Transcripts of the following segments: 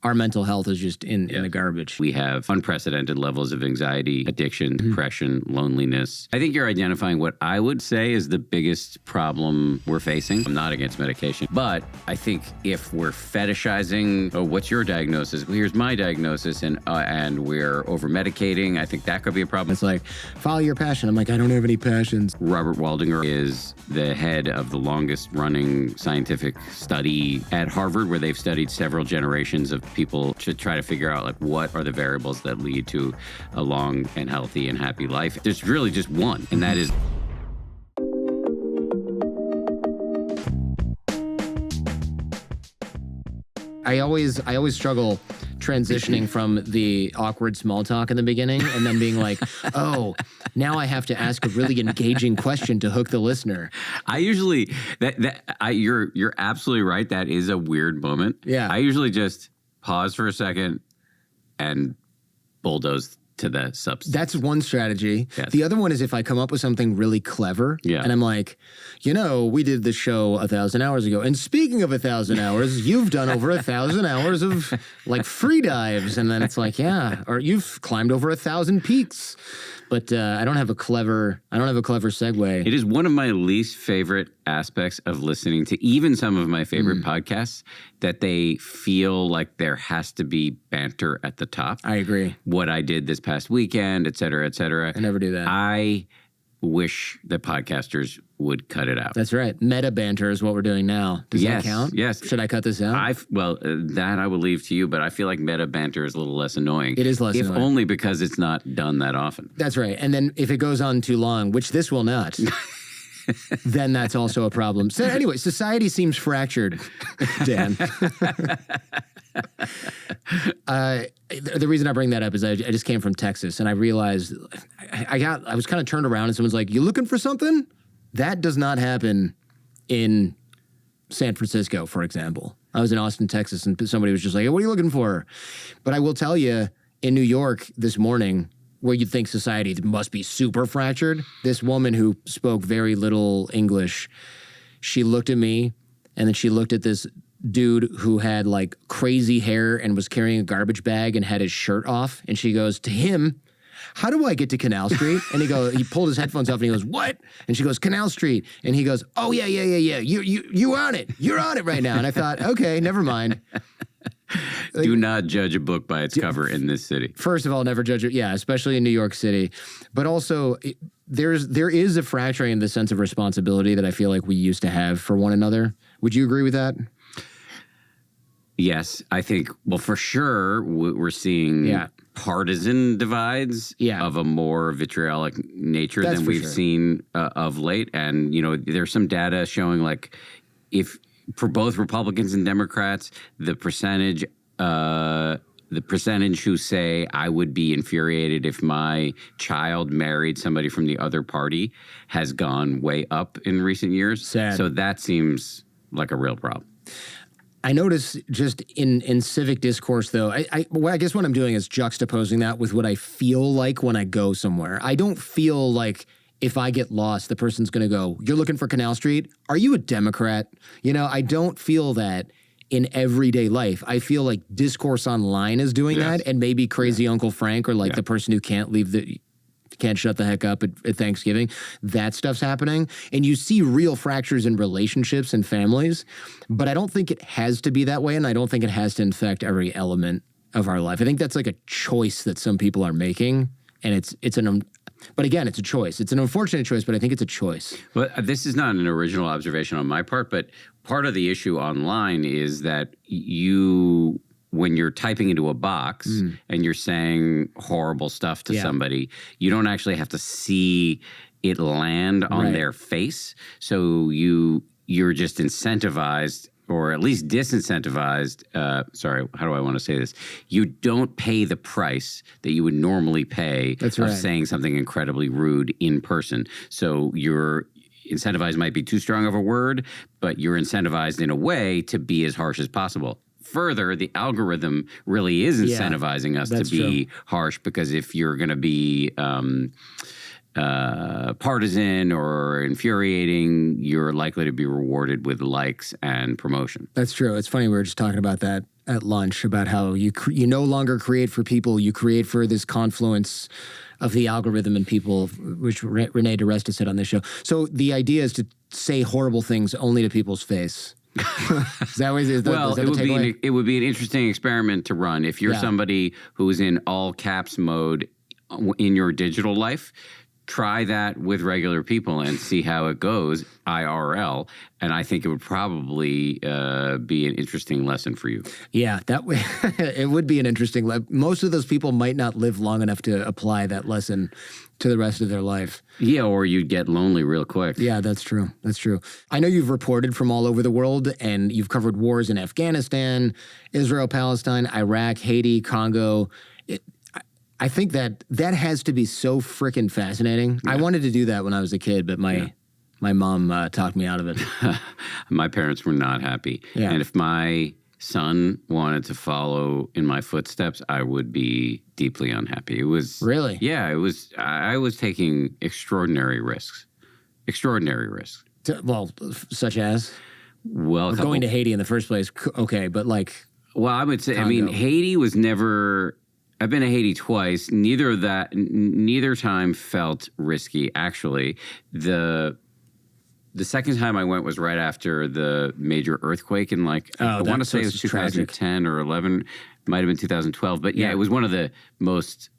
our mental health is just in the garbage. We have unprecedented levels of anxiety, addiction, depression, loneliness. I think you're identifying what I would say is the biggest problem we're facing. I'm not against medication, but I think if we're fetishizing, oh, what's your diagnosis? Well, here's my diagnosis, and we're over-medicating, I think that could be a problem. It's like, follow your passion. I'm like, I don't have any passions. Robert Waldinger is the head of the longest-running scientific study at Harvard, where they've studied several generations of people to try to figure out, like, what are the variables that lead to a long and healthy and happy life. There's really just one, and that is... I always struggle transitioning from the awkward small talk in the beginning and then being like, oh, now I have to ask a really engaging question to hook the listener. I usually you're absolutely right. That is a weird moment. Yeah. I usually just pause for a second and bulldoze to the substance. That's one strategy. Yes. The other one is if I come up with something really clever and I'm like, we did this show 1,000 hours ago. And speaking of 1,000 hours, you've done over 1,000 hours of like free dives. And then it's like, yeah, or you've climbed over 1,000 peaks. But I don't have a clever segue. It is one of my least favorite aspects of listening to even some of my favorite podcasts, that they feel like there has to be banter at the top. I agree. What I did this past weekend, et cetera, et cetera. I never do that. I wish that podcasters would cut it out. That's right. Meta banter is what we're doing now. Does that count? Yes. Should I cut this out? That I will leave to you, but I feel like meta banter is a little less annoying. It is less annoying. If only because it's not done that often. That's right. And then if it goes on too long, which this will not, then that's also a problem. So anyway, society seems fractured, Dan. The reason I bring that up is I just came from Texas, and I realized I was kind of turned around and someone's like, "You looking for something?" That does not happen in San Francisco, for example. I was in Austin, Texas, and somebody was just like, hey, "What are you looking for?" But I will tell you, in New York this morning, where you'd think society must be super fractured, this woman who spoke very little English, she looked at me, and then she looked at this dude who had like crazy hair and was carrying a garbage bag and had his shirt off, and she goes to him, "How do I get to Canal Street?" And he pulled his headphones off and he goes, "What?" And she goes, "Canal Street." And he goes, "Oh yeah. You on it. You're on it right now." And I thought, okay, never mind. Do not judge a book by its cover in this city. First of all, never judge it. Yeah, especially in New York City. But also, there is a fracturing in the sense of responsibility that I feel like we used to have for one another. Would you agree with that? Yes, I think, well, for sure, we're seeing partisan divides of a more vitriolic nature than we've seen of late. And, there's some data showing, like, if for both Republicans and Democrats, the percentage who say, I would be infuriated if my child married somebody from the other party has gone way up in recent years. Sad. So that seems like a real problem. I notice just in civic discourse, though, I guess what I'm doing is juxtaposing that with what I feel like when I go somewhere. I don't feel like if I get lost, the person's going to go, "You're looking for Canal Street? Are you a Democrat?" I don't feel that in everyday life. I feel like discourse online is doing that, and maybe crazy Uncle Frank or like the person who can't shut the heck up at Thanksgiving. That stuff's happening. And you see real fractures in relationships and families, but I don't think it has to be that way, and I don't think it has to infect every element of our life. I think that's like a choice that some people are making, and but again, it's a choice. It's an unfortunate choice, but I think it's a choice. But this is not an original observation on my part, but part of the issue online is that when you're typing into a box and you're saying horrible stuff to somebody, you don't actually have to see it land on their face. So you're just incentivized, or at least disincentivized. Sorry, how do I want to say this? You don't pay the price that you would normally pay of saying something incredibly rude in person. So you're incentivized might be too strong of a word, but you're incentivized in a way to be as harsh as possible. Further, the algorithm really is incentivizing us to be harsh, because if you're going to be partisan or infuriating, you're likely to be rewarded with likes and promotion. That's true. It's funny, we were just talking about that at lunch about how you no longer create for people, you create for this confluence of the algorithm and people, which Renee DeResta said on this show. So the idea is to say horrible things only to people's face. Is that it would be an interesting experiment to run if you're somebody who's in all caps mode in your digital life. Try that with regular people and see how it goes IRL, and I think it would probably be an interesting lesson for you. Yeah, that way it would be an interesting. Most of those people might not live long enough to apply that lesson to the rest of their life. Yeah, or you'd get lonely real quick. Yeah, that's true. That's true. I know you've reported from all over the world, and you've covered wars in Afghanistan, Israel, Palestine, Iraq, Haiti, Congo. I think that has to be so freaking fascinating. Yeah. I wanted to do that when I was a kid, but my mom talked me out of it. My parents were not happy. Yeah. And if my son wanted to follow in my footsteps, I would be deeply unhappy. It was... Really? Yeah, it was... I was taking extraordinary risks. Extraordinary risks. Well, such as? Well... going to Haiti in the first place, okay, but like... Well, I would say... Congo. I mean, Haiti was never... I've been to Haiti twice. Neither time felt risky, actually. The second time I went was right after the major earthquake in I want to say it was 2010 tragic. Or 11. Might have been 2012. But yeah, it was one of the most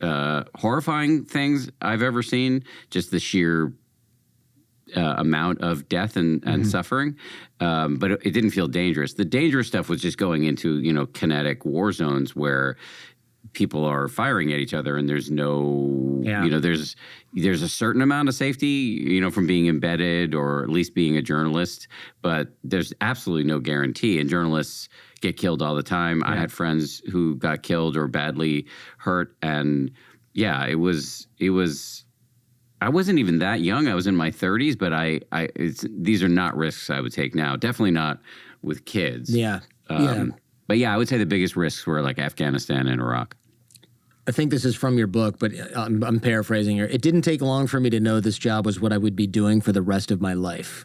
horrifying things I've ever seen. Just the sheer amount of death and suffering. But it didn't feel dangerous. The dangerous stuff was just going into, kinetic war zones where people are firing at each other, and there's no, there's a certain amount of safety, from being embedded or at least being a journalist, but there's absolutely no guarantee. And journalists get killed all the time. Yeah. I had friends who got killed or badly hurt, and it was. I wasn't even that young. I was in my 30s, but these are not risks I would take now. Definitely not with kids. Yeah. But I would say the biggest risks were like Afghanistan and Iraq. I think this is from your book, but I'm paraphrasing here. It didn't take long for me to know this job was what I would be doing for the rest of my life.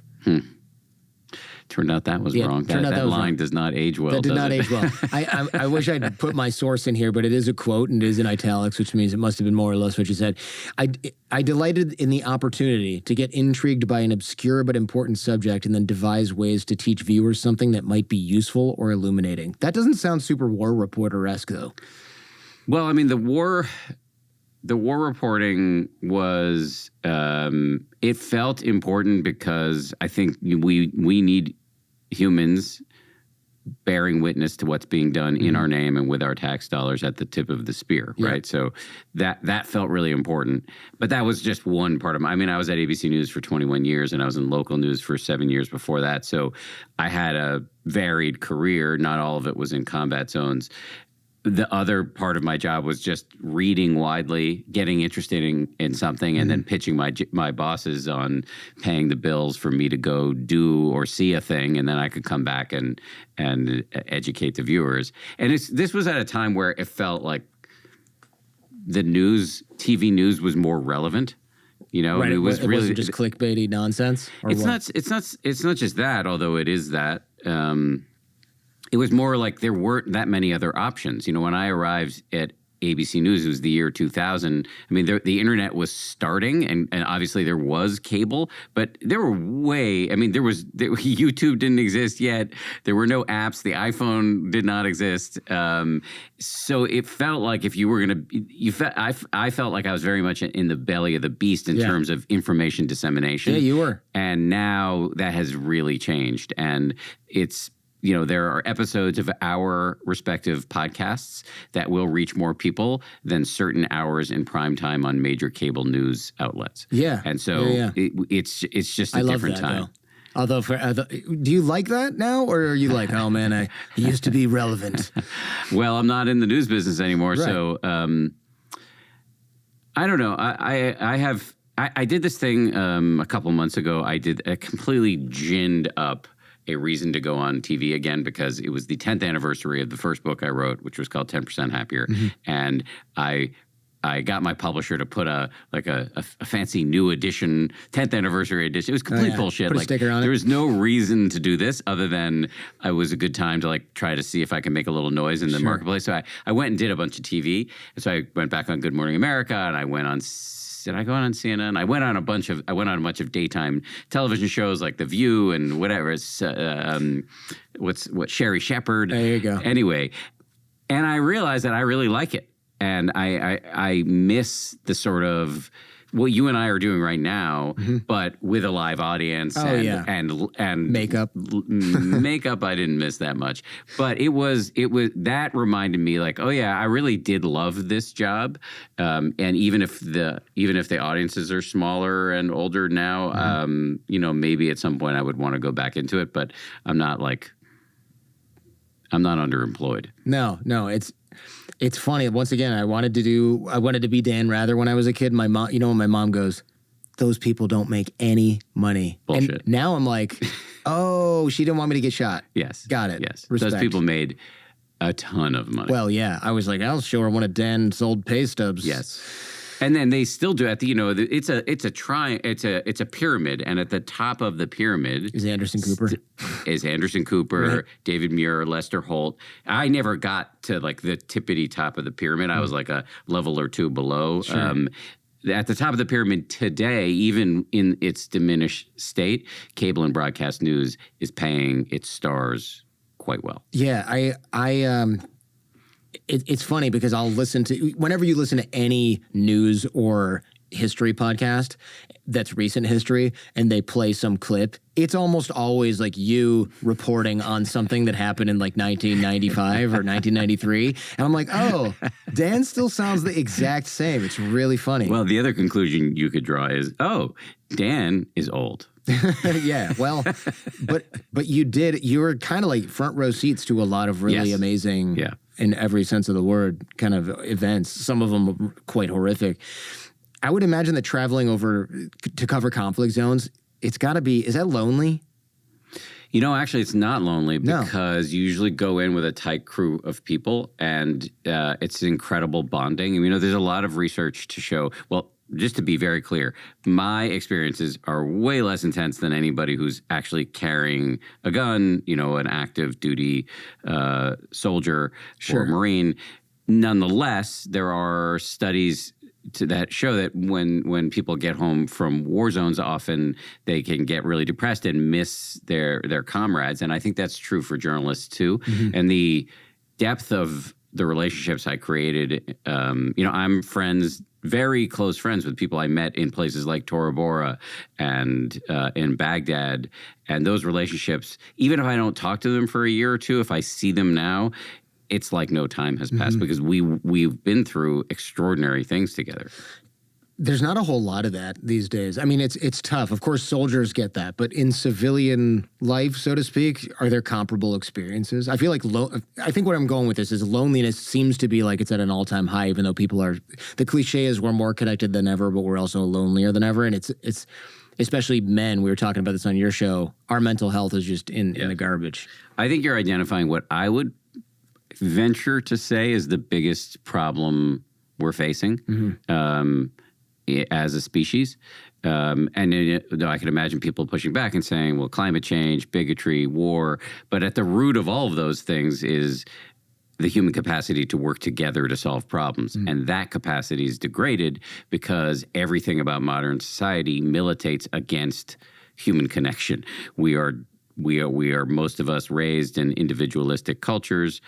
Turned out that was wrong. That line wrong. Does not age well. That did not age well. I wish I'd put my source in here, but it is a quote and it is in italics, which means it must have been more or less what you said. I delighted in the opportunity to get intrigued by an obscure but important subject and then devise ways to teach viewers something that might be useful or illuminating. That doesn't sound super war reporter-esque, though. Well, I mean, the war reporting was, it felt important because I think we need humans bearing witness to what's being done in our name and with our tax dollars at the tip of the spear, right? So that felt really important. But that was just one part of I was at ABC News for 21 years, and I was in local news for 7 years before that. So I had a varied career. Not all of it was in combat zones. The other part of my job was just reading widely, getting interested in something, and then pitching my bosses on paying the bills for me to go do or see a thing, and then I could come back and educate the viewers. And this was at a time where it felt like the TV news was more relevant. Right, it wasn't just clickbaity nonsense. It's not just that, although it is that. It was more like there weren't that many other options. When I arrived at ABC News, it was the year 2000. The internet was starting, and obviously there was cable, but there were YouTube didn't exist yet. There were no apps. The iPhone did not exist. So it felt like if you were going to, I felt like I was very much in the belly of the beast in terms of information dissemination. Yeah, you were. And now that has really changed, and it's, there are episodes of our respective podcasts that will reach more people than certain hours in prime time on major cable news outlets. Yeah. And so it's just a different time. Though. Although, do you like that now, or are you like, oh man, I used to be relevant? Well, I'm not in the news business anymore, right. So I don't know. I did this thing a couple months ago. I did a completely ginned up a reason to go on TV again, because it was the 10th anniversary of the first book I wrote, which was called 10% Happier. And I I got my publisher to put a fancy new edition, 10th anniversary edition. It was complete bullshit. Put a sticker on it. There was no reason to do this other than it was a good time to like try to see if I can make a little noise in the marketplace. So I went and did a bunch of TV. And so I went back on Good Morning America, and I went on. Did I go on CNN? I went on a bunch of daytime television shows like The View and whatever. It's Sherry Shepherd. There you go. Anyway, and I realized that I really like it. And I miss the sort of what you and I are doing right now, but with a live audience and makeup. Makeup, I didn't miss that much. But it was that reminded me like, oh yeah, I really did love this job. And even if the audiences are smaller and older now, maybe at some point I would want to go back into it, but I'm not underemployed. No, it's funny. Once again, I wanted to be Dan Rather when I was a kid. My mom, when my mom goes, those people don't make any money. Bullshit. And now I'm like, oh, she didn't want me to get shot. Yes. Got it. Yes. Respect. Those people made a ton of money. Well, yeah. I was like, I'll show her one of Dan's old pay stubs. Yes. And then they still do it's a pyramid, and at the top of the pyramid is Anderson Cooper. Right. David Muir, Lester Holt. I never got to like the tippity top of the pyramid. I was like a level or two below. Sure. At the top of the pyramid today, even in its diminished state, cable and broadcast news is paying its stars quite well. Yeah, It's funny because I'll listen to, whenever you listen to any news or history podcast that's recent history and they play some clip, it's almost always like you reporting on something that happened in like 1995 or 1993. And I'm like, oh, Dan still sounds the exact same. It's really funny. Well, the other conclusion you could draw is, oh, Dan is old. Yeah, well, but you were kind of like front row seats to a lot of really amazing, in every sense of the word, kind of events. Some of them quite horrific. I would imagine that traveling over to cover conflict zones, it's got to be, is that lonely? Actually, it's not lonely because you usually go in with a tight crew of people, and it's incredible bonding. There's a lot of research to show, well, just to be very clear, my experiences are way less intense than anybody who's actually carrying a gun, an active duty soldier or Marine. Nonetheless, there are studies that show that when people get home from war zones, often they can get really depressed and miss their comrades. And I think that's true for journalists too. Mm-hmm. And the depth of the relationships I created, I'm very close friends with people I met in places like Tora Bora and in Baghdad. And those relationships, even if I don't talk to them for a year or two, if I see them now, it's like no time has passed because we've been through extraordinary things together. There's not a whole lot of that these days. It's tough. Of course, soldiers get that. But in civilian life, so to speak, are there comparable experiences? I feel like I think what I'm going with this is loneliness seems to be like it's at an all-time high, even though people are – the cliche is we're more connected than ever, but we're also lonelier than ever. And it's especially men. We were talking about this on your show. Our mental health is just in the garbage. I think you're identifying what I would venture to say is the biggest problem we're facing. As a species. And I can imagine people pushing back and saying, well, climate change, bigotry, war. But at the root of all of those things is the human capacity to work together to solve problems. And that capacity is degraded because everything about modern society militates against human connection. We are most of us raised in individualistic cultures.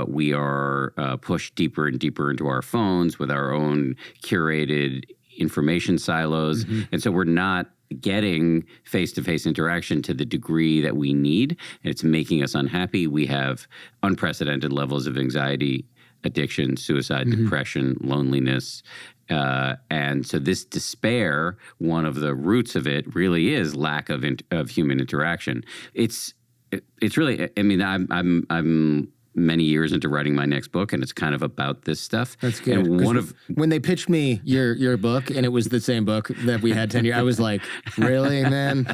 We are pushed deeper and deeper into our phones with our own curated information silos. And so we're not getting face-to-face interaction to the degree that we need. And it's making us unhappy. We have unprecedented levels of anxiety, addiction, suicide, depression, loneliness. And so this despair, one of the roots of it really is lack of human interaction. It's really, I'm many years into writing my next book, and it's kind of about this stuff. That's good. And when they pitched me your book, and it was the same book that we had 10 years, I was like, really, man?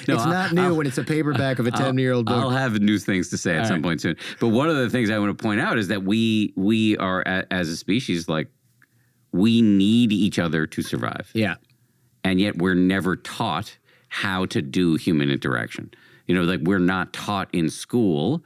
It's not new when it's a paperback of a 10-year-old book. I'll have new things to say at some point soon. But one of the things I want to point out is that we are, as a species, like we need each other to survive. Yeah. And yet we're never taught how to do human interaction. Like we're not taught in school.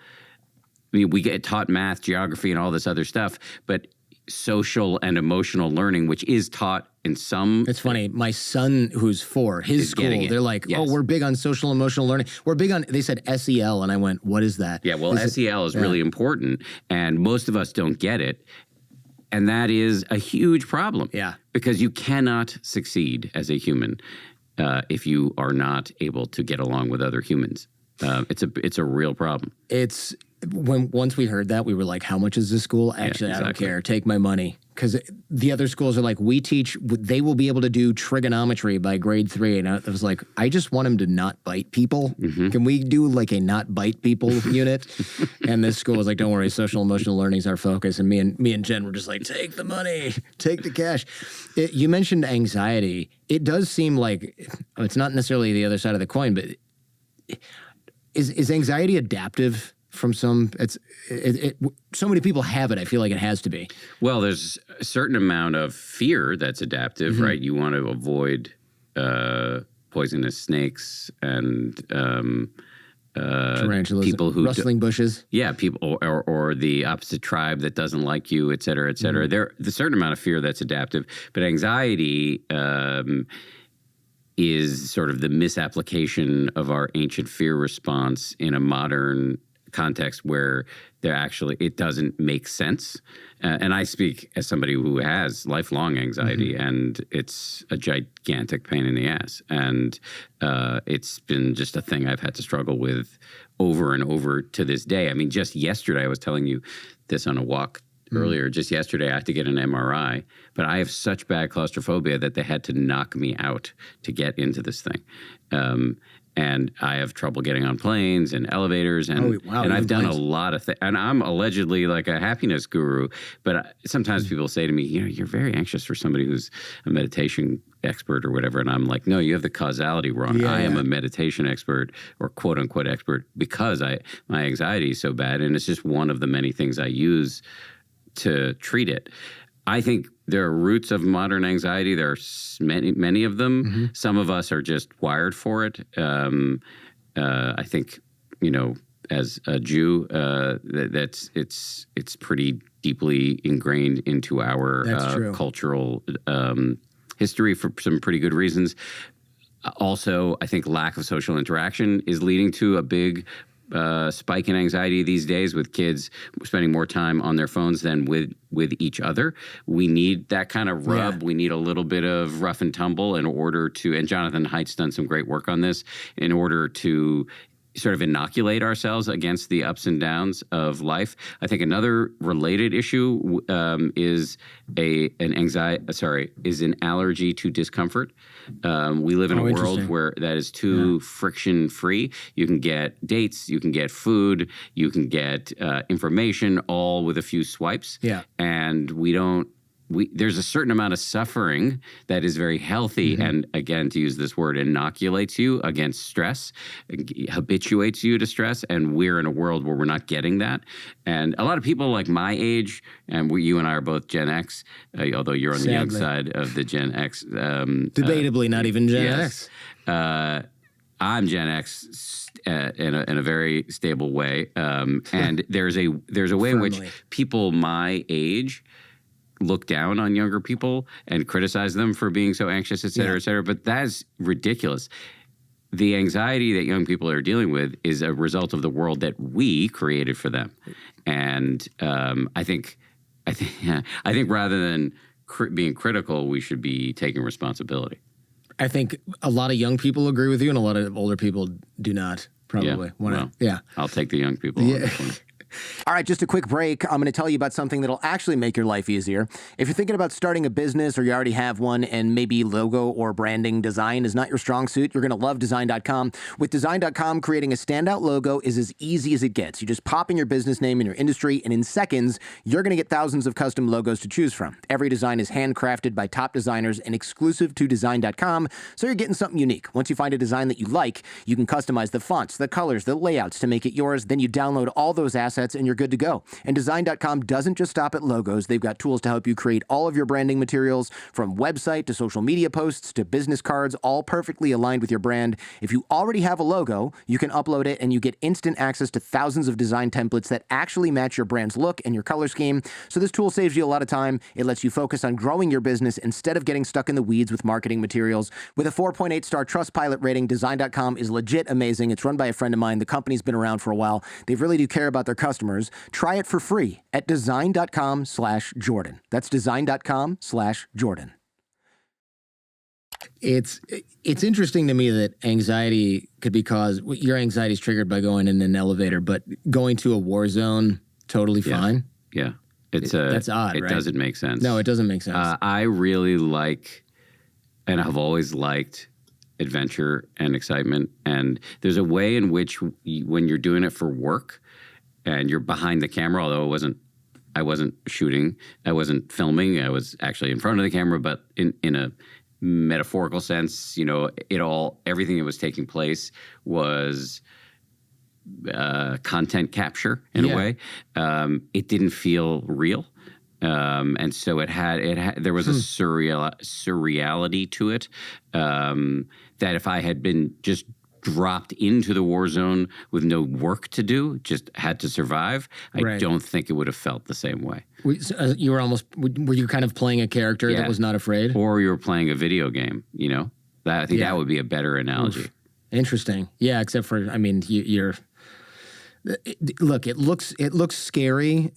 I mean, we get taught math, geography, and all this other stuff, but social and emotional learning, which is taught in some... It's funny. My son, who's 4, his school, they're like, yes. oh, we're big on social emotional learning. We're big on, they said SEL, and I went, what is that? Yeah, well, SEL is really important, and most of us don't get it. And that is a huge problem. Yeah. Because you cannot succeed as a human if you are not able to get along with other humans. It's a real problem. It's once we heard that, we were like, how much is this school? Actually, I don't care. Take my money. Because the other schools are like, they will be able to do trigonometry by grade 3. And I was like, I just want them to not bite people. Mm-hmm. Can we do like a not bite people unit? And this school was like, don't worry, social emotional learning is our focus. And me and Jen were just like, take the money, take the cash. You mentioned anxiety. It does seem like it's not necessarily the other side of the coin, but is anxiety adaptive? From some, so many people have it. I feel like it has to be. Well, there's a certain amount of fear that's adaptive, mm-hmm. right? You want to avoid poisonous snakes and tarantulas, people who rustling bushes. Yeah, people or the opposite tribe that doesn't like you, et cetera, et cetera. Mm-hmm. There's a certain amount of fear that's adaptive, but anxiety is sort of the misapplication of our ancient fear response in a modern context where it doesn't make sense. And I speak as somebody who has lifelong anxiety, mm-hmm. and it's a gigantic pain in the ass. And it's been just a thing I've had to struggle with over and over to this day. I mean, just yesterday, I was telling you this on a walk earlier, just yesterday, I had to get an MRI, but I have such bad claustrophobia that they had to knock me out to get into this thing. And I have trouble getting on planes and elevators, and I've done a lot of things. And I'm allegedly like a happiness guru, but sometimes people say to me, you're very anxious for somebody who's a meditation expert or whatever. And I'm like, no, you have the causality wrong. I am a meditation expert or quote unquote expert because my anxiety is so bad. And it's just one of the many things I use to treat it. I think there are roots of modern anxiety. There are many of them. Mm-hmm. Some of us are just wired for it. I think, as a Jew, it's pretty deeply ingrained into our cultural history for some pretty good reasons. Also, I think lack of social interaction is leading to a big spike in anxiety these days, with kids spending more time on their phones than with each other. We need that kind of rub. Yeah. We need a little bit of rough and tumble in order to, and Jonathan Haidt's done some great work on this, in order to sort of inoculate ourselves against the ups and downs of life. I think another related issue is an allergy to discomfort. We live in a world where that is too friction free. You can get dates, you can get food, you can get information, all with a few swipes. Yeah, and there's a certain amount of suffering that is very healthy, mm-hmm. and again, to use this word, inoculates you against stress, habituates you to stress, and we're in a world where we're not getting that. And a lot of people like my age, and you and I are both Gen X, although you're on the young side of the Gen X. Debatably not even Gen X. I'm Gen X in a very stable way, and there's a way in which people my age look down on younger people and criticize them for being so anxious, et cetera, et cetera. But that's ridiculous. The anxiety that young people are dealing with is a result of the world that we created for them. And I think rather than being critical, we should be taking responsibility. I think a lot of young people agree with you, and a lot of older people do not. Probably. I'll take the young people on this one. All right, just a quick break. I'm going to tell you about something that'll actually make your life easier. If you're thinking about starting a business, or you already have one, and maybe logo or branding design is not your strong suit, you're going to love Design.com. With Design.com, creating a standout logo is as easy as it gets. You just pop in your business name and your industry, and in seconds, you're going to get thousands of custom logos to choose from. Every design is handcrafted by top designers and exclusive to Design.com, so you're getting something unique. Once you find a design that you like, you can customize the fonts, the colors, the layouts to make it yours. Then you download all those assets assets, and you're good to go. And Design.com doesn't just stop at logos. They've got tools to help you create all of your branding materials, from website to social media posts to business cards, all perfectly aligned with your brand. If you already have a logo, you can upload it and you get instant access to thousands of design templates that actually match your brand's look and your color scheme. So this tool saves you a lot of time. It lets you focus on growing your business instead of getting stuck in the weeds with marketing materials. With a 4.8-star Trustpilot rating, Design.com is legit amazing. It's run by a friend of mine. The company's been around for a while. They really do care about their customers. Try it for free at design.com/Jordan. That's design.com/Jordan. It's interesting to me that anxiety could be caused. Your anxiety is triggered by going in an elevator, but going to a war zone, totally fine. Yeah. That's odd, It right? doesn't make sense. No, it doesn't make sense. I really like, and I've always liked, adventure and excitement. And there's a way in which when you're doing it for work and you're behind the camera, although I wasn't shooting, I wasn't filming, I was actually in front of the camera, but in a metaphorical sense, you know, everything that was taking place was content capture in a way. It didn't feel real. And so there was a surreality to it, that if I had been just dropped into the war zone with no work to do, just had to survive, I don't think it would have felt the same way. Were you kind of playing a character that was not afraid? Or you were playing a video game, you know? I think that would be a better analogy. Oof. Interesting. Yeah, except for, I mean, you're... Look, it looks scary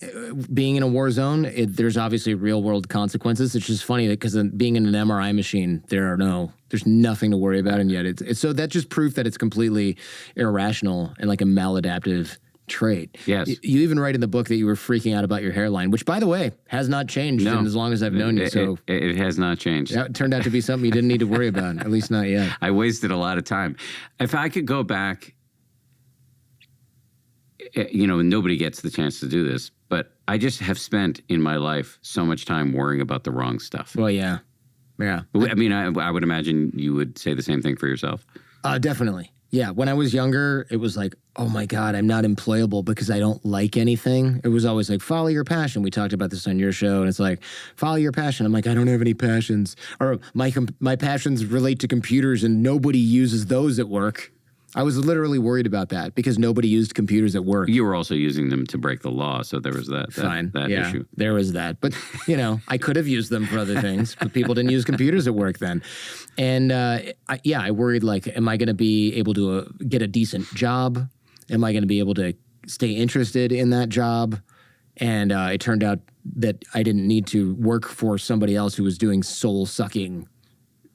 being in a war zone. There's obviously real world consequences. It's just funny that because being in an MRI machine, there's nothing to worry about, and yet it's so that's just proof that it's completely irrational and like a maladaptive trait. Yes. You even write in the book that you were freaking out about your hairline, which, by the way, has not changed in as long as I've known you. So it has not changed. That turned out to be something you didn't need to worry about, at least not yet. I wasted a lot of time. If I could go back, you know, nobody gets the chance to do this, but I just have spent in my life so much time worrying about the wrong stuff. Well, yeah. Yeah. I mean, I would imagine you would say the same thing for yourself. Definitely. Yeah. When I was younger, it was like, oh my God, I'm not employable because I don't like anything. It was always like, follow your passion. We talked about this on your show, and it's like, follow your passion. I'm like, I don't have any passions. Or my passions relate to computers and nobody uses those at work. I was literally worried about that because nobody used computers at work. You were also using them to break the law, so there was that issue. There was that. But, you know, I could have used them for other things, but people didn't use computers at work then. And, I worried, like, am I going to be able to get a decent job? Am I going to be able to stay interested in that job? And it turned out that I didn't need to work for somebody else who was doing soul-sucking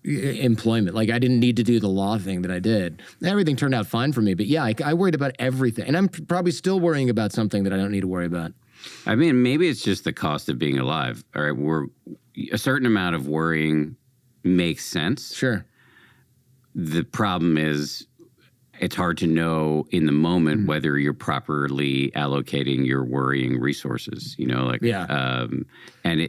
employment. Like, I didn't need to do the law thing that I did. Everything turned out fine for me. But yeah, I worried about everything. And I'm probably still worrying about something that I don't need to worry about. I mean, maybe it's just the cost of being alive. All right, a certain amount of worrying makes sense. Sure. The problem is it's hard to know in the moment whether you're properly allocating your worrying resources, you know, like, and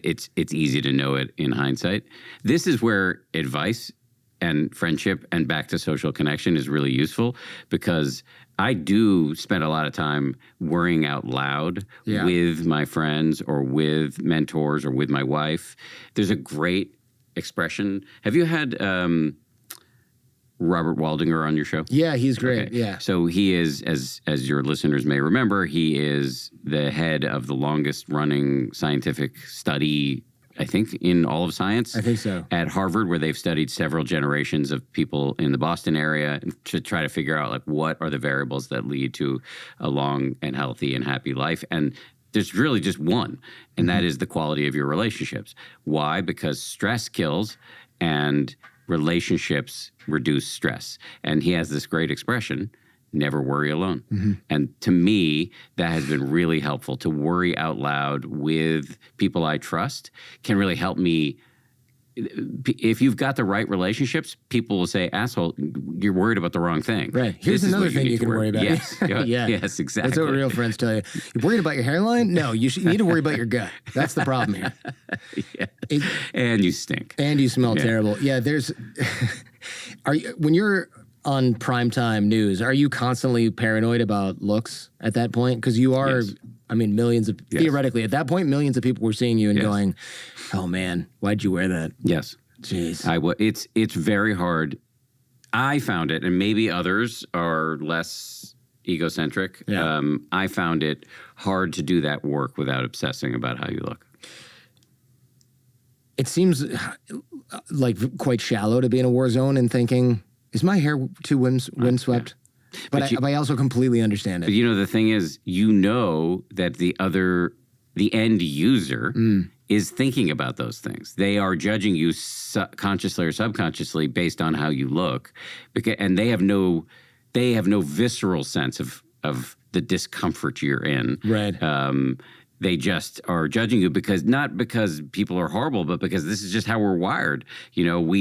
it's easy to know it in hindsight. This is where advice and friendship and back to social connection is really useful, because I do spend a lot of time worrying out loud with my friends or with mentors or with my wife. There's a great expression. Have you had Robert Waldinger on your show? Yeah, he's great. Okay. Yeah. So he is, as your listeners may remember, he is the head of the longest running scientific study, I think, in all of science. I think so. At Harvard, where they've studied several generations of people in the Boston area to try to figure out, like, what are the variables that lead to a long and healthy and happy life. And there's really just one, and that is the quality of your relationships. Why? Because stress kills, and relationships reduce stress. And he has this great expression, never worry alone. And to me, that has been really helpful. To worry out loud with people I trust can really help me. If you've got the right relatirelationships, people will say, asshole, you're worried about the wrong thing. Right. Here's another thing you can worry about. Yes. Yes, exactly. That's what real friends tell you. You're worried about your hairline? No, you need to worry about your gut. That's the problem here. And you stink. And you smell terrible. Yeah, when you're on primetime news, are you constantly paranoid about looks at that point? Because you are, Yes. I mean, millions of, Yes. theoretically, at that point, millions of people were seeing you and Yes. going, oh man, why'd you wear that? Yes. Jeez. It's very hard. I found it, and maybe others are less egocentric. Yeah. I found it hard to do that work without obsessing about how you look. It seems like quite shallow to be in a war zone and thinking, is my hair too windswept? But I also completely understand But it. you know, the thing is, you know that the end user is thinking about those things. They are judging you consciously or subconsciously based on how you look, and they have no visceral sense of the discomfort you're in. Right. They just are judging you not because people are horrible, but because this is just how we're wired. You know,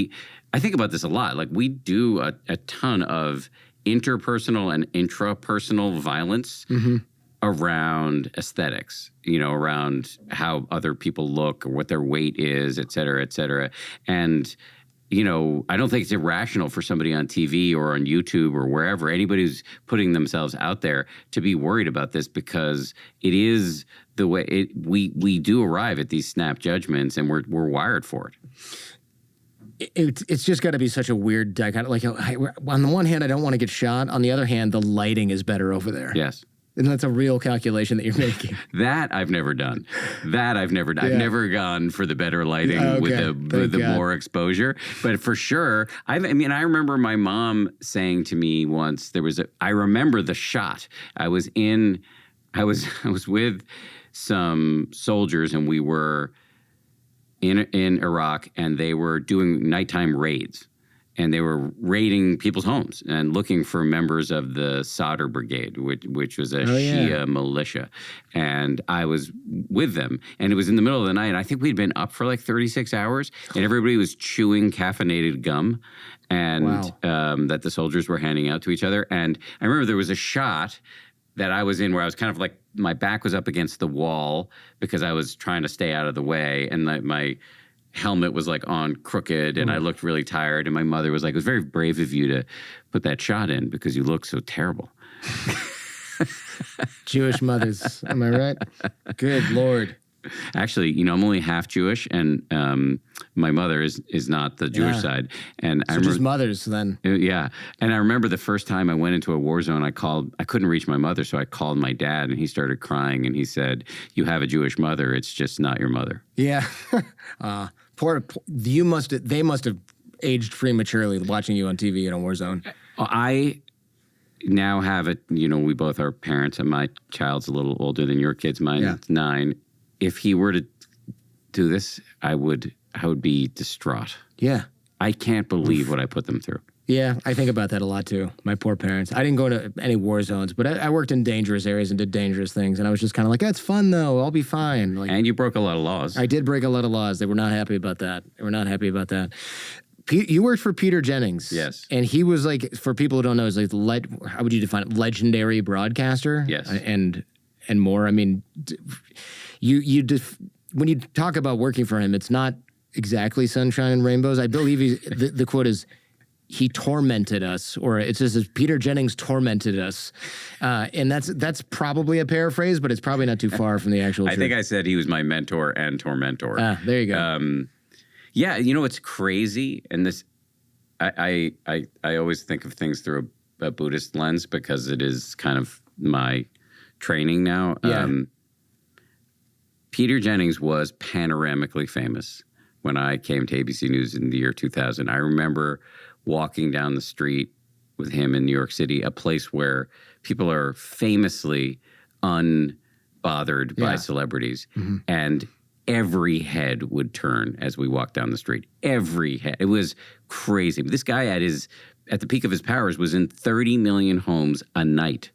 I think about this a lot. Like, we do a ton of interpersonal and intrapersonal violence around aesthetics, you know, around how other people look or what their weight is, et cetera, et cetera. And, you know, I don't think it's irrational for somebody on TV or on YouTube or wherever, anybody who's putting themselves out there, to be worried about this, because it is the way we do arrive at these snap judgments, and we're wired for it. It's just got to be such a weird dichotomy. Like, on the one hand, I don't want to get shot. On the other hand, the lighting is better over there. Yes. And that's a real calculation that you're making. That I've never done. I've never gone for the better lighting with the more exposure. But for sure, I remember my mom saying to me once, I remember the shot. I was with some soldiers, and we were in Iraq, and they were doing nighttime raids. And they were raiding people's homes and looking for members of the Sadr Brigade, which was a Shia militia. And I was with them. And it was in the middle of the night. And I think we'd been up for like 36 hours. And everybody was chewing caffeinated gum and that the soldiers were handing out to each other. And I remember there was a shot that I was in where I was kind of like, my back was up against the wall because I was trying to stay out of the way. And my helmet was like on crooked, and I looked really tired, and my mother was like, it was very brave of you to put that shot in because you look so terrible. Jewish mothers, am I right? Good Lord. Actually, you know, I'm only half Jewish, and my mother is not the Jewish side. And So just mothers then. Yeah. And I remember the first time I went into a war zone, I couldn't reach my mother, so I called my dad, and he started crying, and he said, "You have a Jewish mother, it's just not your mother." Yeah. They must have aged prematurely watching you on TV in a war zone. I now have it, you know, we both are parents, and my child's a little older than your kids. Mine's 9. If he were to do this, I would be distraught. Yeah. I can't believe what I put them through. Yeah, I think about that a lot too. My poor parents. I didn't go to any war zones, but I worked in dangerous areas and did dangerous things, and I was just kind of like, "That's fun though. I'll be fine." Like, And you broke a lot of laws. I did break a lot of laws. They were not happy about that. You worked for Peter Jennings. Yes. And he was like, for people who don't know, is like how would you define it? Legendary broadcaster. Yes. And more. I mean, when you talk about working for him, it's not exactly sunshine and rainbows. I believe the quote is, he tormented us, or it says Peter Jennings tormented us, and that's probably a paraphrase, but it's probably not too far from the actual. I think I said he was my mentor and tormentor. There you go. Yeah, you know, it's crazy, and this, I always think of things through a Buddhist lens because it is kind of my training now. Yeah. Peter Jennings was panoramically famous when I came to ABC News in the year 2000. I remember walking down the street with him in New York City, a place where people are famously unbothered by celebrities. Mm-hmm. And every head would turn as we walked down the street. Every head. It was crazy. This guy at the peak of his powers was in 30 million homes a night.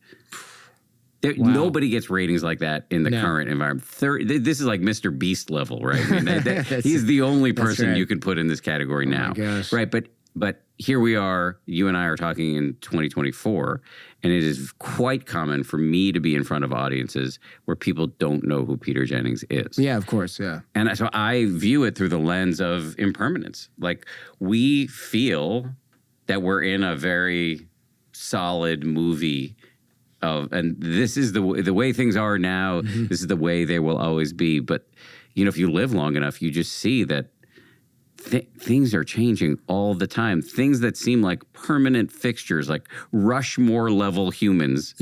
Nobody gets ratings like that in the current environment. This is like Mr. Beast level, right? I mean, he's the only person you can put in this category now. My gosh. Right, but here we are, you and I are talking in 2024, and it is quite common for me to be in front of audiences where people don't know who Peter Jennings is. Yeah, of course, yeah. And so I view it through the lens of impermanence. Like, we feel that we're in a very solid movie and this is the way things are now. Mm-hmm. This is the way they will always be. But, if you live long enough, you just see that things are changing all the time. Things that seem like permanent fixtures, like Rushmore level humans,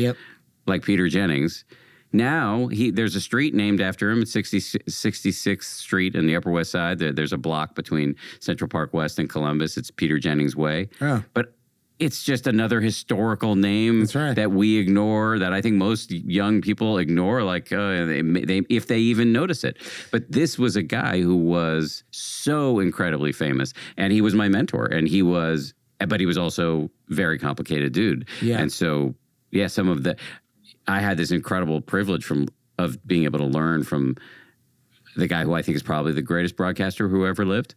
like Peter Jennings. Now, there's a street named after him at 66th Street in the Upper West Side. There's a block between Central Park West and Columbus. It's Peter Jennings Way. Oh. But it's just another historical name that we ignore, that I think most young people ignore, like if they even notice it. But this was a guy who was so incredibly famous, and he was my mentor, but he was also very complicated dude. Yeah. And so, I had this incredible privilege of being able to learn from the guy who I think is probably the greatest broadcaster who ever lived.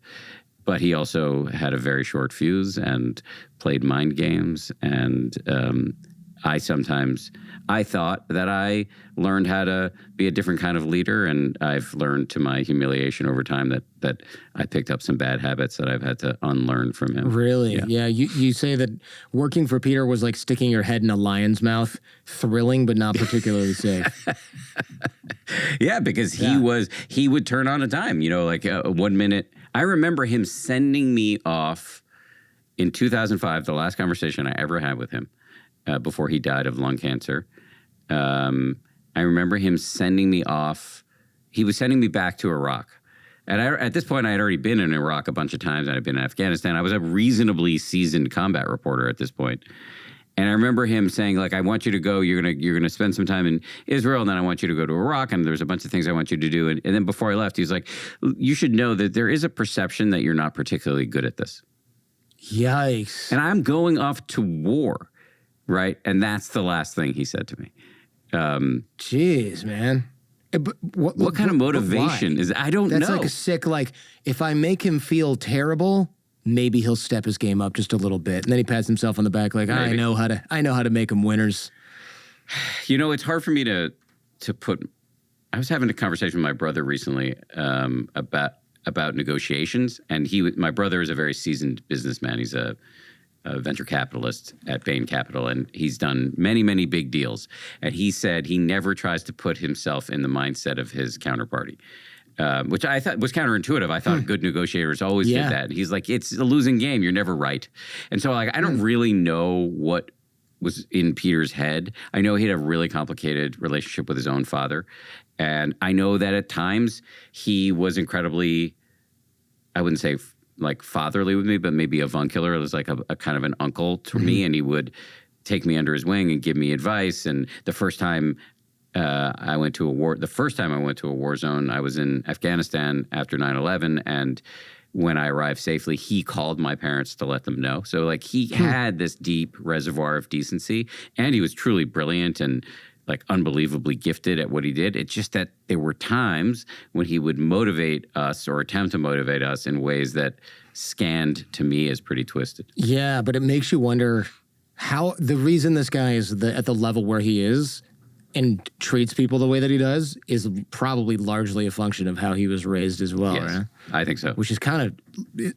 But he also had a very short fuse and played mind games. And I thought that I learned how to be a different kind of leader. And I've learned, to my humiliation over time, that I picked up some bad habits that I've had to unlearn from him. Really? Yeah. You say that working for Peter was like sticking your head in a lion's mouth, thrilling but not particularly safe. Yeah, because he would turn on a dime, 1 minute. I remember him sending me off in 2005, the last conversation I ever had with him before he died of lung cancer. I remember him sending me off. He was sending me back to Iraq. And at this point, I had already been in Iraq a bunch of times. I'd been in Afghanistan. I was a reasonably seasoned combat reporter at this point. And I remember him saying, like, I want you to go, you're gonna spend some time in Israel, and then I want you to go to Iraq, and there's a bunch of things I want you to do. And then before I left, he was like, you should know that there is a perception that you're not particularly good at this. Yikes. And I'm going off to war, right? And that's the last thing he said to me. Jeez, man. But what kind of motivation is, I don't know. That's like a sick, if I make him feel terrible, maybe he'll step his game up just a little bit. And then he pats himself on the back like, I know how to make them winners. It's hard for me to put. I was having a conversation with my brother recently about negotiations, and my brother is a very seasoned businessman. He's a venture capitalist at Bain Capital, and he's done many, many big deals. And he said he never tries to put himself in the mindset of his counterparty. Which I thought was counterintuitive. I thought good negotiators always did that. He's like, it's a losing game. You're never right. And so, I don't really know what was in Peter's head. I know he had a really complicated relationship with his own father. And I know that at times he was incredibly, I wouldn't say fatherly with me, but maybe avuncular. It was like a kind of an uncle to me. And he would take me under his wing and give me advice. And the first time I went to a war zone, I was in Afghanistan after 9/11, and when I arrived safely, he called my parents to let them know. So he had this deep reservoir of decency, and he was truly brilliant and unbelievably gifted at what he did. It's just that there were times when he would motivate us or attempt to motivate us in ways that scanned to me as pretty twisted. Yeah, but it makes you wonder how the reason this guy is at the level where he is and treats people the way that he does is probably largely a function of how he was raised as well, yes, right? I think so. Which is kind of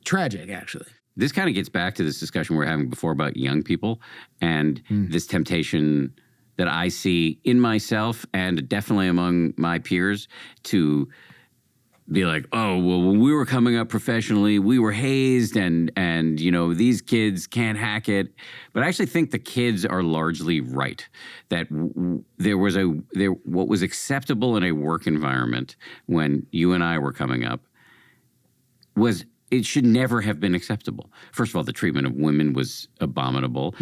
tragic, actually. This kind of gets back to this discussion we were having before about young people and this temptation that I see in myself and definitely among my peers to be like, oh, well, when we were coming up professionally, we were hazed and these kids can't hack it. But I actually think the kids are largely right, that what was acceptable in a work environment when you and I were coming up it should never have been acceptable. First of all, the treatment of women was abominable.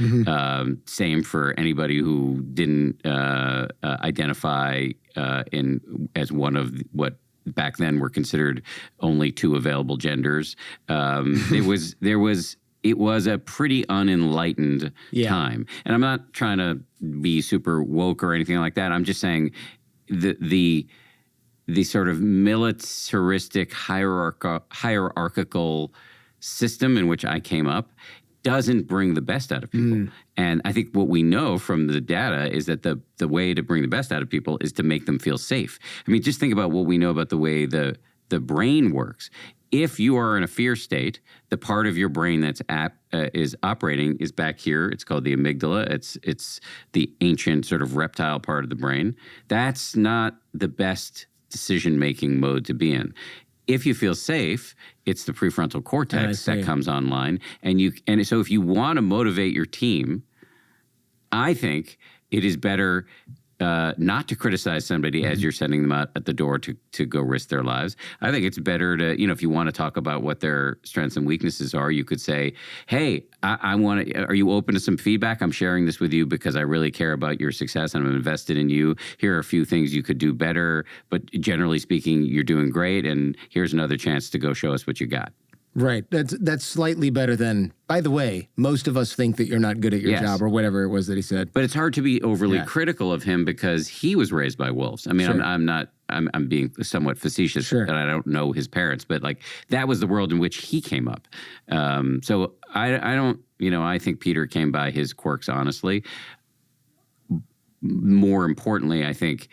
Same for anybody who didn't identify as one of what back then were considered only two available genders. It was a pretty unenlightened time. And I'm not trying to be super woke or anything like that. I'm just saying the sort of militaristic hierarchical system in which I came up doesn't bring the best out of people. And I think what we know from the data is that the way to bring the best out of people is to make them feel safe. I mean, just think about what we know about the way the the brain works. If you are in a fear state, the part of your brain that's is operating is back here. It's called the amygdala. It's the ancient sort of reptile part of the brain. That's not the best decision-making mode to be in. If you feel safe, it's the prefrontal cortex that comes online. And so if you want to motivate your team, I think it is better not to criticize somebody as you're sending them out at the door to go risk their lives. I think it's better to, if you want to talk about what their strengths and weaknesses are, you could say, hey, I want to, are you open to some feedback? I'm sharing this with you because I really care about your success and I'm invested in you. Here are a few things you could do better, but generally speaking, you're doing great. And here's another chance to go show us what you got. Right. That's slightly better than, by the way, most of us think that you're not good at your job or whatever it was that he said. But it's hard to be overly critical of him because he was raised by wolves. I mean, I'm being somewhat facetious that I don't know his parents, but like that was the world in which he came up. So I don't, I think Peter came by his quirks honestly. More importantly, I think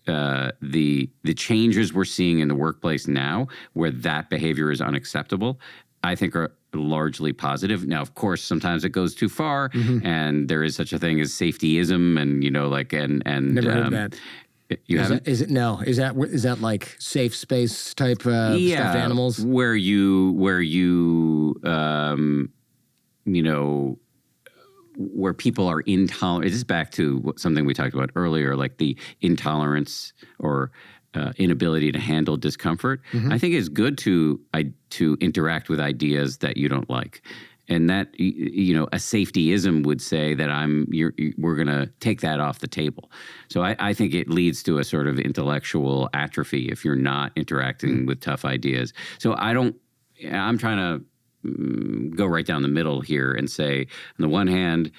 the changes we're seeing in the workplace now where that behavior is unacceptable, I think are largely positive. Now, of course, sometimes it goes too far and there is such a thing as safetyism and, Never heard that. You haven't? Is that like safe space type stuffed animals? Where where people are intolerant. This is back to something we talked about earlier, like the intolerance or inability to handle discomfort. I think it's good to interact with ideas that you don't like. And that, a safetyism would say that we're going to take that off the table. So I think it leads to a sort of intellectual atrophy if you're not interacting with tough ideas. So I'm trying to go right down the middle here and say, on the one hand,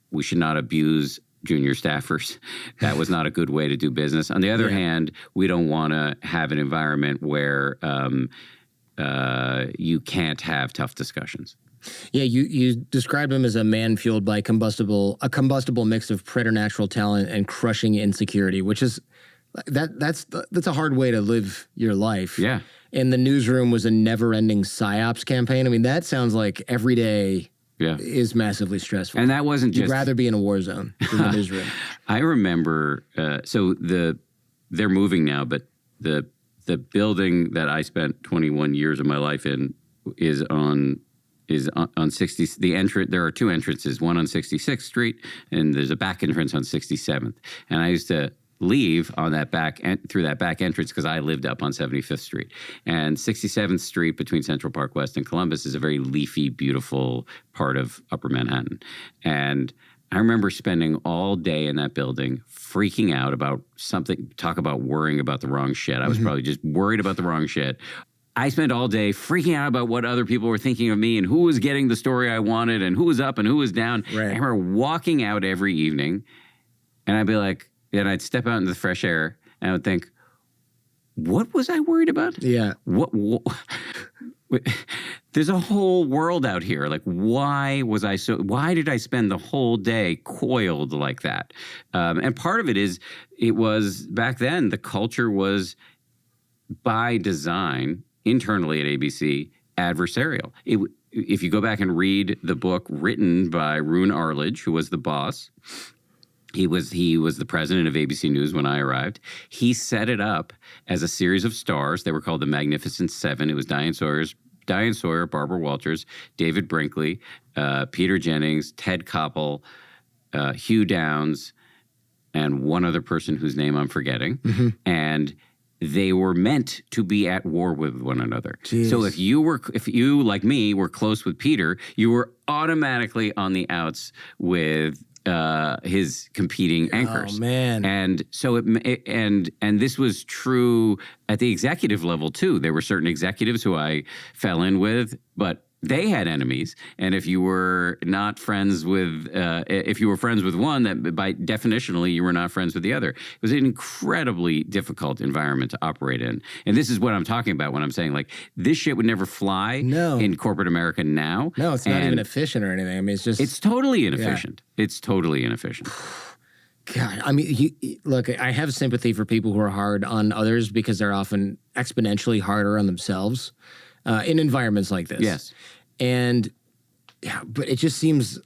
we should not abuse junior staffers. That was not a good way to do business. On the other hand, we don't want to have an environment where you can't have tough discussions. Yeah, you described him as a man fueled by a combustible mix of preternatural talent and crushing insecurity, which is that's a hard way to live your life. Yeah. And the newsroom was a never-ending psyops campaign. I mean, that sounds like every day is massively stressful. And that wasn't You'd rather be in a war zone than the newsroom. I remember, they're moving now, but the building that I spent 21 years of my life in is on 60. The entrance. There are two entrances, one on 66th Street, and there's a back entrance on 67th. And I used to leave on that through that back entrance because I lived up on 75th Street. And 67th Street between Central Park West and Columbus is a very leafy, beautiful part of Upper Manhattan. And I remember spending all day in that building freaking out about something, talk about worrying about the wrong shit. I was probably just worried about the wrong shit. I spent all day freaking out about what other people were thinking of me and who was getting the story I wanted and who was up and who was down. Right. I remember walking out every evening and I'd be like, then I'd step out into the fresh air and I would think, what was I worried about? Yeah. What there's a whole world out here. Like, why did I spend the whole day coiled like that? And part of it is, it was back then, the culture was by design internally at ABC adversarial. If you go back and read the book written by Roone Arledge, who was the boss, he was the president of ABC News when I arrived. He set it up as a series of stars. They were called the Magnificent Seven. It was Diane Sawyer, Barbara Walters, David Brinkley, Peter Jennings, Ted Koppel, Hugh Downs, and one other person whose name I'm forgetting. And they were meant to be at war with one another. Jeez. So if you like me were close with Peter, you were automatically on the outs with his competing anchors. Oh man! And so and this was true at the executive level too. There were certain executives who I fell in with, but they had enemies. And if you were not friends with, if you were friends with one, that by definitionally you were not friends with the other. It was an incredibly difficult environment to operate in. And this is what I'm talking about when I'm saying like this shit would never fly in corporate America now. No, it's not even efficient or anything. I mean, it's totally inefficient. Yeah. It's totally inefficient. God, I mean, look, I have sympathy for people who are hard on others because they're often exponentially harder on themselves in environments like this. Yes. And yeah, but it just seems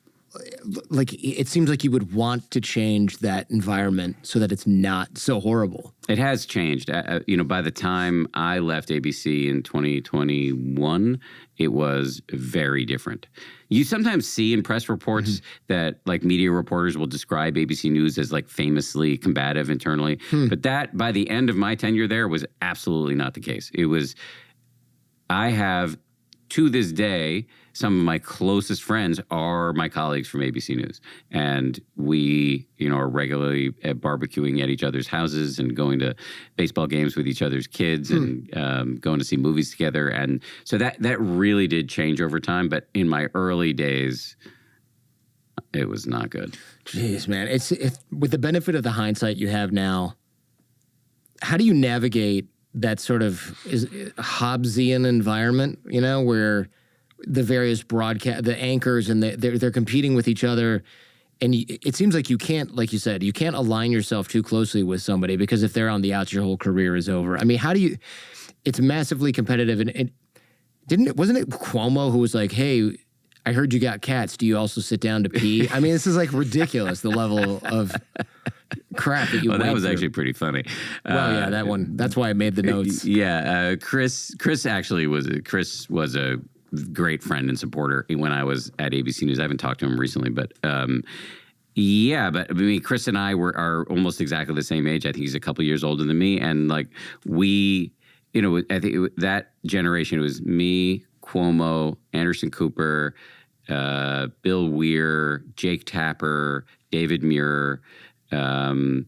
like you would want to change that environment so that it's not so horrible. It has changed. By the time I left ABC in 2021, it was very different. You sometimes see in press reports that like media reporters will describe ABC News as like famously combative internally. But that by the end of my tenure there was absolutely not the case. I have to this day, some of my closest friends are my colleagues from ABC News. And we, are regularly barbecuing at each other's houses and going to baseball games with each other's kids and going to see movies together. And so that really did change over time. But in my early days, it was not good. Jeez, man. With the benefit of the hindsight you have now, how do you navigate that sort of Hobbesian environment, where the various the anchors and they're competing with each other, and it seems like you can't, like you said, you can't align yourself too closely with somebody because if they're on the outs, your whole career is over. I mean, how do you? It's massively competitive, and wasn't it Cuomo who was like, "Hey, I heard you got cats. Do you also sit down to pee?" I mean, this is like ridiculous, the level of crap that you went that was through. actually pretty funny. Well, yeah, that one. That's why I made the notes. Yeah, Chris actually was a great friend and supporter when I was at ABC News. I haven't talked to him recently, but but I mean, Chris and I are almost exactly the same age. I think he's a couple years older than me, and like we, I think that generation, it was me, Cuomo, Anderson Cooper, Bill Weir, Jake Tapper, David Muir, and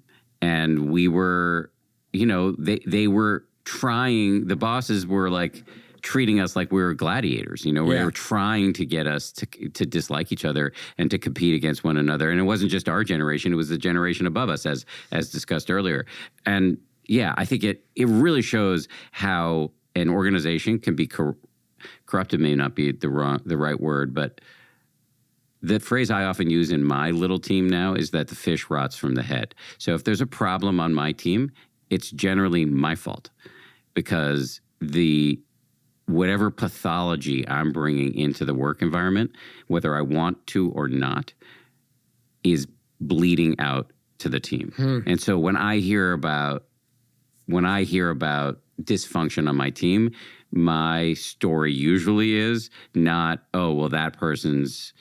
we were, they were trying. The bosses were like treating us like we were gladiators, They were trying to get us to dislike each other and to compete against one another. And it wasn't just our generation; it was the generation above us, as discussed earlier. And yeah, I think it really shows how an organization can be corrupted. May not be the right word, but the phrase I often use in my little team now is that the fish rots from the head. So if there's a problem on my team, it's generally my fault because whatever pathology I'm bringing into the work environment, whether I want to or not, is bleeding out to the team. And so when I hear about dysfunction on my team, my story usually is not, oh, well, that person's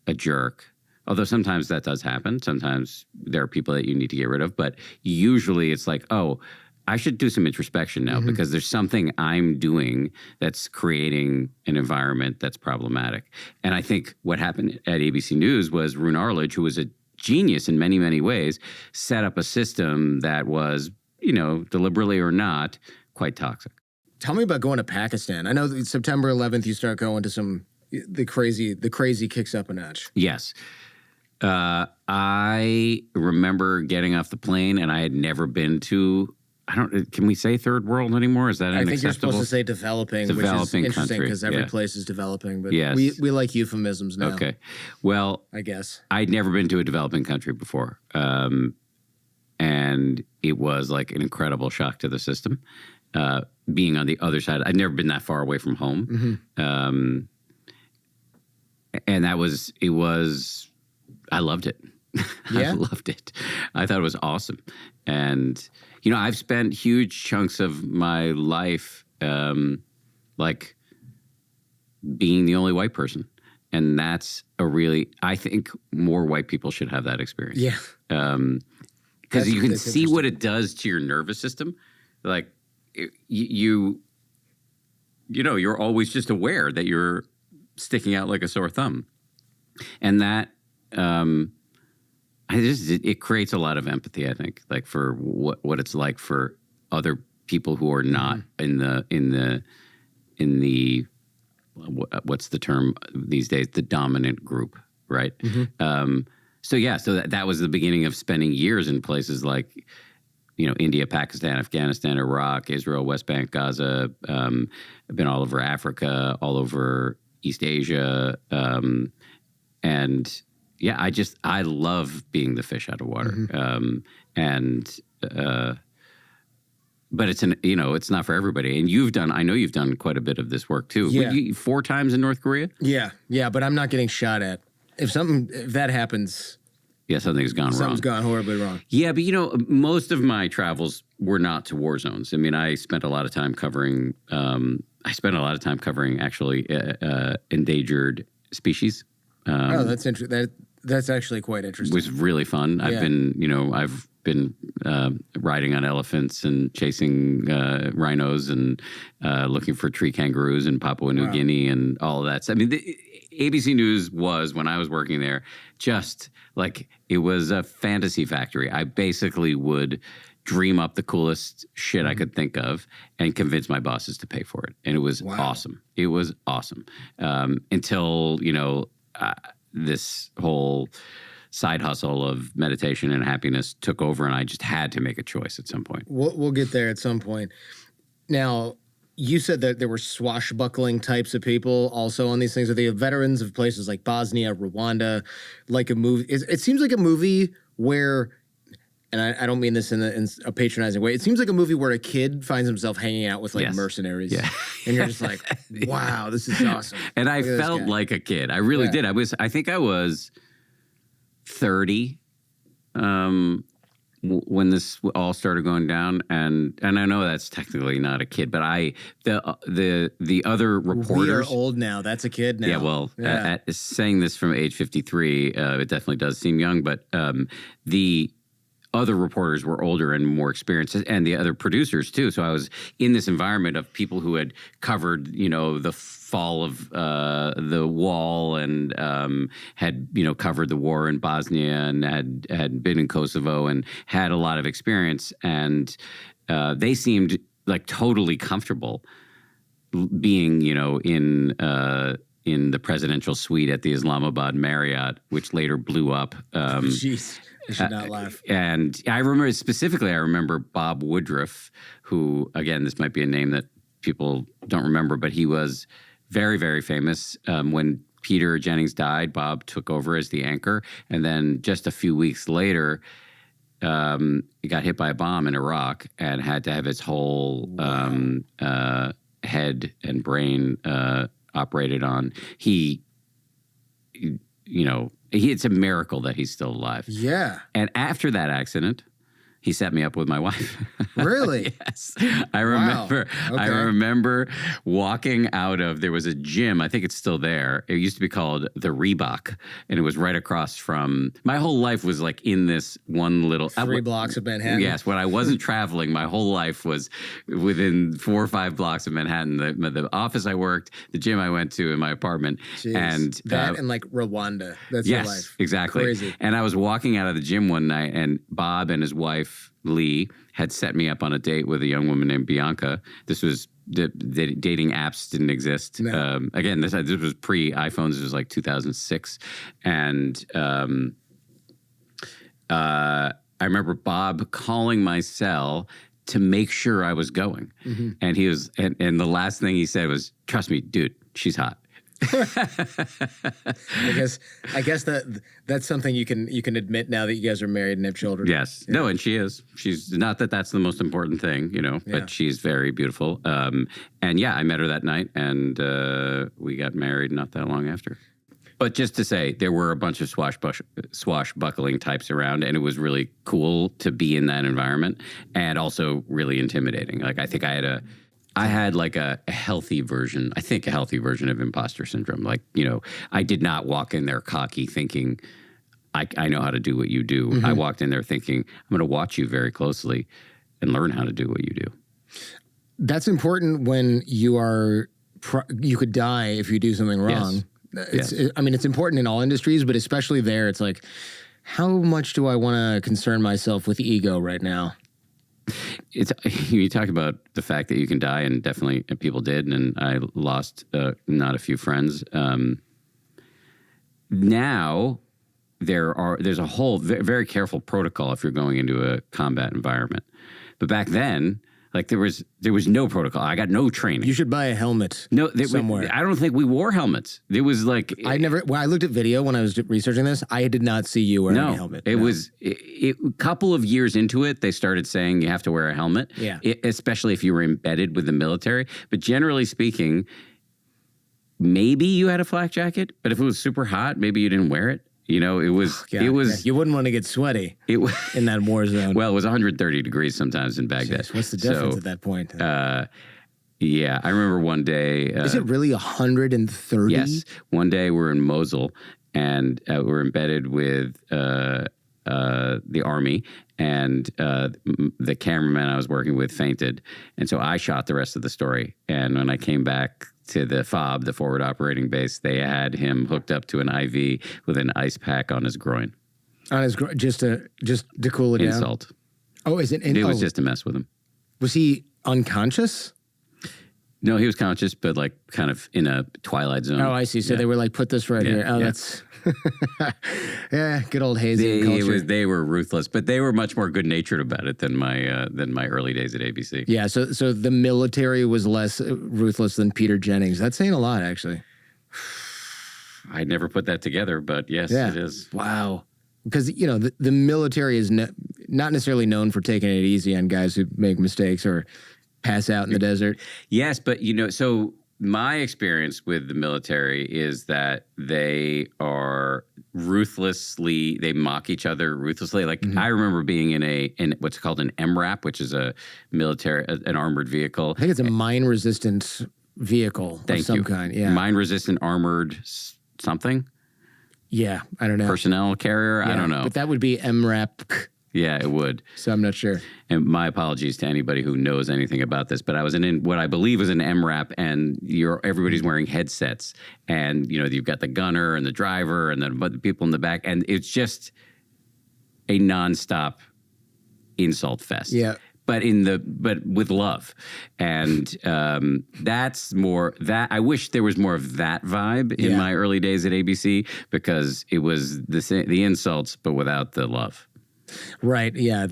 a jerk. Although sometimes that does happen. Sometimes there are people that you need to get rid of. But usually it's like, oh, I should do some introspection now because there's something I'm doing that's creating an environment that's problematic. And I think what happened at ABC News was Roone Arledge, who was a genius in many, many ways, set up a system that was, deliberately or not, quite toxic. Tell me about going to Pakistan. I know that September 11th you start going to the crazy kicks up a notch. Yes. I remember getting off the plane and I had never been to, can we say third world anymore? Is that unacceptable? I think you're supposed to say developing which is interesting because every place is developing. But yes. we like euphemisms now. Okay. Well, I guess. I'd never been to a developing country before. And it was like an incredible shock to the system. Being on the other side, I'd never been that far away from home. And I loved it. Yeah? I loved it. I thought it was awesome. And, I've spent huge chunks of my life, like being the only white person. And that's I think more white people should have that experience. Yeah. Because you can see what it does to your nervous system. Like you're always just aware that you're sticking out like a sore thumb. And that, it creates a lot of empathy, I think, like for what it's like for other people who are not in the what's the term these days? The dominant group, right? So that was the beginning of spending years in places like, India, Pakistan, Afghanistan, Iraq, Israel, West Bank, Gaza. I've been all over Africa, all over East Asia, and yeah, I love being the fish out of water. But it's not for everybody. And I know you've done quite a bit of this work too. Yeah. 4 times in North Korea? Yeah, but I'm not getting shot at. If that happens, yeah, something's gone wrong. Something's gone horribly wrong. Yeah, but most of my travels were not to war zones. I mean, I spent a lot of time covering. Actually endangered species. That's interesting. That's actually quite interesting. It was really fun. I've been riding on elephants and chasing rhinos and looking for tree kangaroos in Papua New Guinea and all of that. So, I mean, the ABC News was, when I was working there, just like it was a fantasy factory. I basically would dream up the coolest shit I could think of and convince my bosses to pay for it. And it was awesome. It was awesome. Until, this whole side hustle of meditation and happiness took over, and I just had to make a choice at some point. We'll get there at some point. Now, you said that there were swashbuckling types of people also on these things. Are they veterans of places like Bosnia, Rwanda, like a movie? It seems like a movie where, and I don't mean this in a patronizing way, it seems like a movie where a kid finds himself hanging out with mercenaries. Yeah. And you're just like, wow, this is awesome. And I felt like a kid. I really did. I think I was 30 when this all started going down, and I know that's technically not a kid, but the other reporters. We are old now. That's a kid now. Yeah, well, saying this from age 53, it definitely does seem young, but the other reporters were older and more experienced, and the other producers too. So I was in this environment of people who had covered, the fall of the wall and had, covered the war in Bosnia and had been in Kosovo and had a lot of experience. And they seemed like totally comfortable being, in the presidential suite at the Islamabad Marriott, which later blew up. Jeez. I should not laugh. And I remember Bob Woodruff, who, again, this might be a name that people don't remember, but he was very, very famous. When Peter Jennings died, Bob took over as the anchor. And then just a few weeks later, he got hit by a bomb in Iraq and had to have his whole head and brain operated on. It's a miracle that he's still alive. Yeah. And after that accident, he set me up with my wife. Really? Yes. I remember. Wow. Okay. I remember walking out of. There was a gym. I think it's still there. It used to be called the Reebok, and it was right across from. My whole life was like in this one little 3 blocks of Manhattan. Yes. When I wasn't traveling, my whole life was within 4 or 5 blocks of Manhattan. The office I worked, the gym I went to, in my apartment, Jeez. and and like Rwanda. That's your life. Yes, exactly. Crazy. And I was walking out of the gym one night, and Bob and his wife Lee had set me up on a date with a young woman named Bianca. This was dating apps didn't exist. No. Again, this was pre-iPhones. This was like 2006, and I remember Bob calling my cell to make sure I was going, and he was, and the last thing he said was, "Trust me, dude, she's hot." I guess that's something you can admit now that you guys are married and have children. Yes. Yeah. No, and she is. She's not that's the most important thing, but she's very beautiful. And yeah, I met her that night, and we got married not that long after. But just to say, there were a bunch of swashbuckling types around, and it was really cool to be in that environment, and also really intimidating. Like, I think I had like a healthy version of imposter syndrome. Like, I did not walk in there cocky thinking, I know how to do what you do. Mm-hmm. I walked in there thinking, I'm going to watch you very closely and learn how to do what you do. That's important when you could die if you do something wrong. Yes. It's important in all industries, but especially there, it's like, how much do I want to concern myself with ego right now? You talk about the fact that you can die, and definitely people did, and I lost not a few friends. Now there's a whole very careful protocol if you're going into a combat environment. But back then, Like there was no protocol. I got no training. You should buy a helmet. No, somewhere. I don't think we wore helmets. It was like When I looked at video when I was researching this, I did not see you wearing a helmet. It was a couple of years into it. They started saying you have to wear a helmet. Yeah, especially if you were embedded with the military. But generally speaking, maybe you had a flak jacket. But if it was super hot, maybe you didn't wear it. You know, it was. You wouldn't want to get sweaty in that war zone. Well, it was 130 degrees sometimes in Baghdad. Jeez, what's the difference at that point? Yeah, I remember one day. Is it really 130? Yes. One day we're in Mosul and we're embedded with the army, and the cameraman I was working with fainted, and so I shot the rest of the story. And when I came back to the FOB, the forward operating base, they had him hooked up to an IV with an ice pack on his groin. On his groin, just to cool it down. Insult. Oh, is it? It was just to mess with him. Was he unconscious? No, he was conscious, but like kind of in a twilight zone. Oh, I see. So they were like, put this right here. Oh, that's good old hazing culture. They were ruthless, but they were much more good-natured about it than my early days at ABC. Yeah, so the military was less ruthless than Peter Jennings. That's saying a lot, actually. I never put that together, but yes, it is. Wow. Because, you know, the military is not necessarily known for taking it easy on guys who make mistakes or pass out in the desert. Yes, but, you know, so my experience with the military is that they are they mock each other ruthlessly. Like I remember being in what's called an MRAP, which is an armored vehicle. I think it's a mine-resistant vehicle of some kind. Yeah, mine-resistant armored something. Yeah, I don't know. Personnel carrier. Yeah, I don't know. But that would be MRAP. Yeah, it would. So I'm not sure. And my apologies to anybody who knows anything about this, but I was in what I believe was an MRAP, and everybody's wearing headsets, and you know you've got the gunner and the driver and the people in the back, and it's just a nonstop insult fest. Yeah. But with love, and that's more that I wish there was more of that vibe in my early days at ABC, because it was the insults but without the love. Right. Yeah.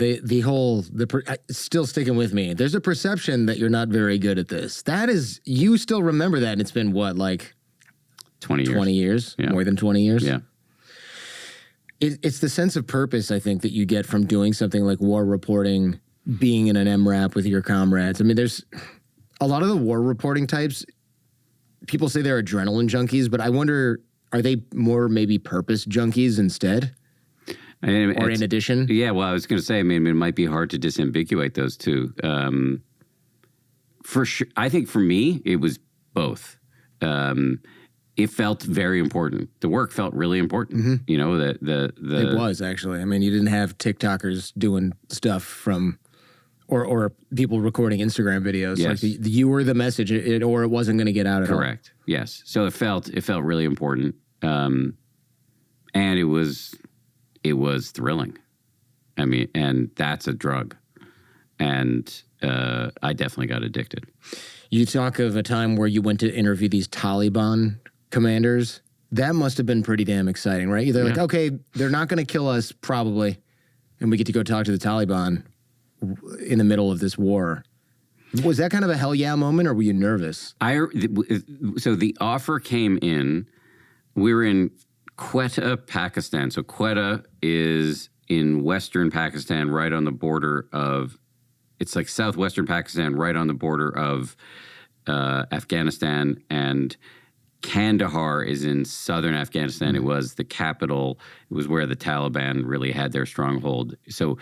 Still sticking with me. There's a perception that you're not very good at this. That is, you still remember that. And it's been what, like 20 years? 20 years? Yeah. More than 20 years? Yeah. It's the sense of purpose, I think, that you get from doing something like war reporting, being in an MRAP with your comrades. I mean, there's a lot of the war reporting types, people say they're adrenaline junkies, but I wonder, are they more maybe purpose junkies instead? Or in addition? Yeah, well, I was going to say, I mean, it might be hard to disambiguate those two. For sure, I think for me, it was both. It felt very important. The work felt really important. Mm-hmm. You know, It was, actually. I mean, you didn't have TikTokers doing stuff from, or people recording Instagram videos. Yes. Like you were the message, or it wasn't going to get out at all. Correct. Yes. So it felt really important. And it was thrilling. I mean, and that's a drug. And I definitely got addicted. You talk of a time where you went to interview these Taliban commanders. That must have been pretty damn exciting, right? They're like, okay, they're not going to kill us probably, and we get to go talk to the Taliban in the middle of this war. Was that kind of a hell yeah moment, or were you nervous? So the offer came in. We were in Quetta, Pakistan. So Quetta is in western Pakistan, right on the border of, it's like southwestern Pakistan, right on the border of Afghanistan, and Kandahar is in southern Afghanistan. Mm-hmm. It was the capital. It was where the Taliban really had their stronghold. So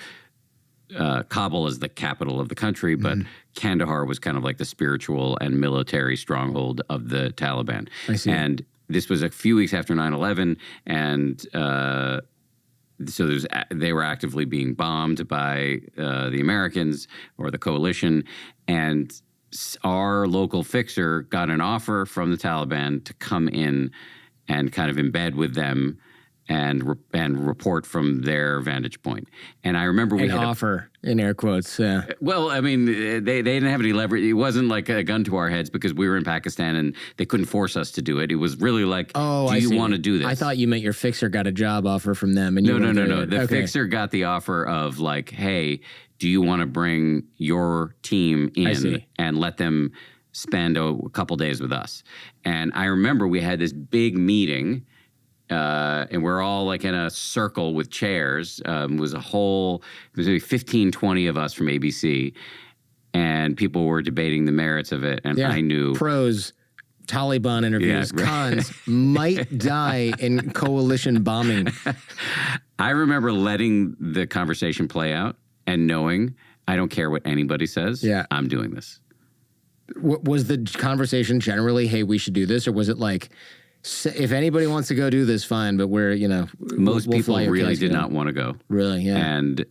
Kabul is the capital of the country, but Kandahar was kind of like the spiritual and military stronghold of the Taliban. I see. And this was a few weeks after 9/11, and so they were actively being bombed by the Americans or the coalition, and our local fixer got an offer from the Taliban to come in and kind of embed with them and report from their vantage point. And I remember we An had offer in air quotes. Yeah. well, I mean, they didn't have any leverage. It wasn't like a gun to our heads because we were in Pakistan and they couldn't force us to do it. It was really like, do you want to do this? I thought you meant your fixer got a job offer from them. And No. The fixer got the offer of like, hey, do you want to bring your team in and let them spend a couple days with us? And I remember we had this big meeting. And we're all like in a circle with chairs. It was maybe 15, 20 of us from ABC. And people were debating the merits of it. And I knew. Pros, Taliban interviews, cons, might die in coalition bombing. I remember letting the conversation play out and knowing I don't care what anybody says. Yeah. I'm doing this. Was the conversation generally, hey, we should do this? Or was it like, if anybody wants to go do this, fine, but we're, most people really did not want to go. Really, yeah. And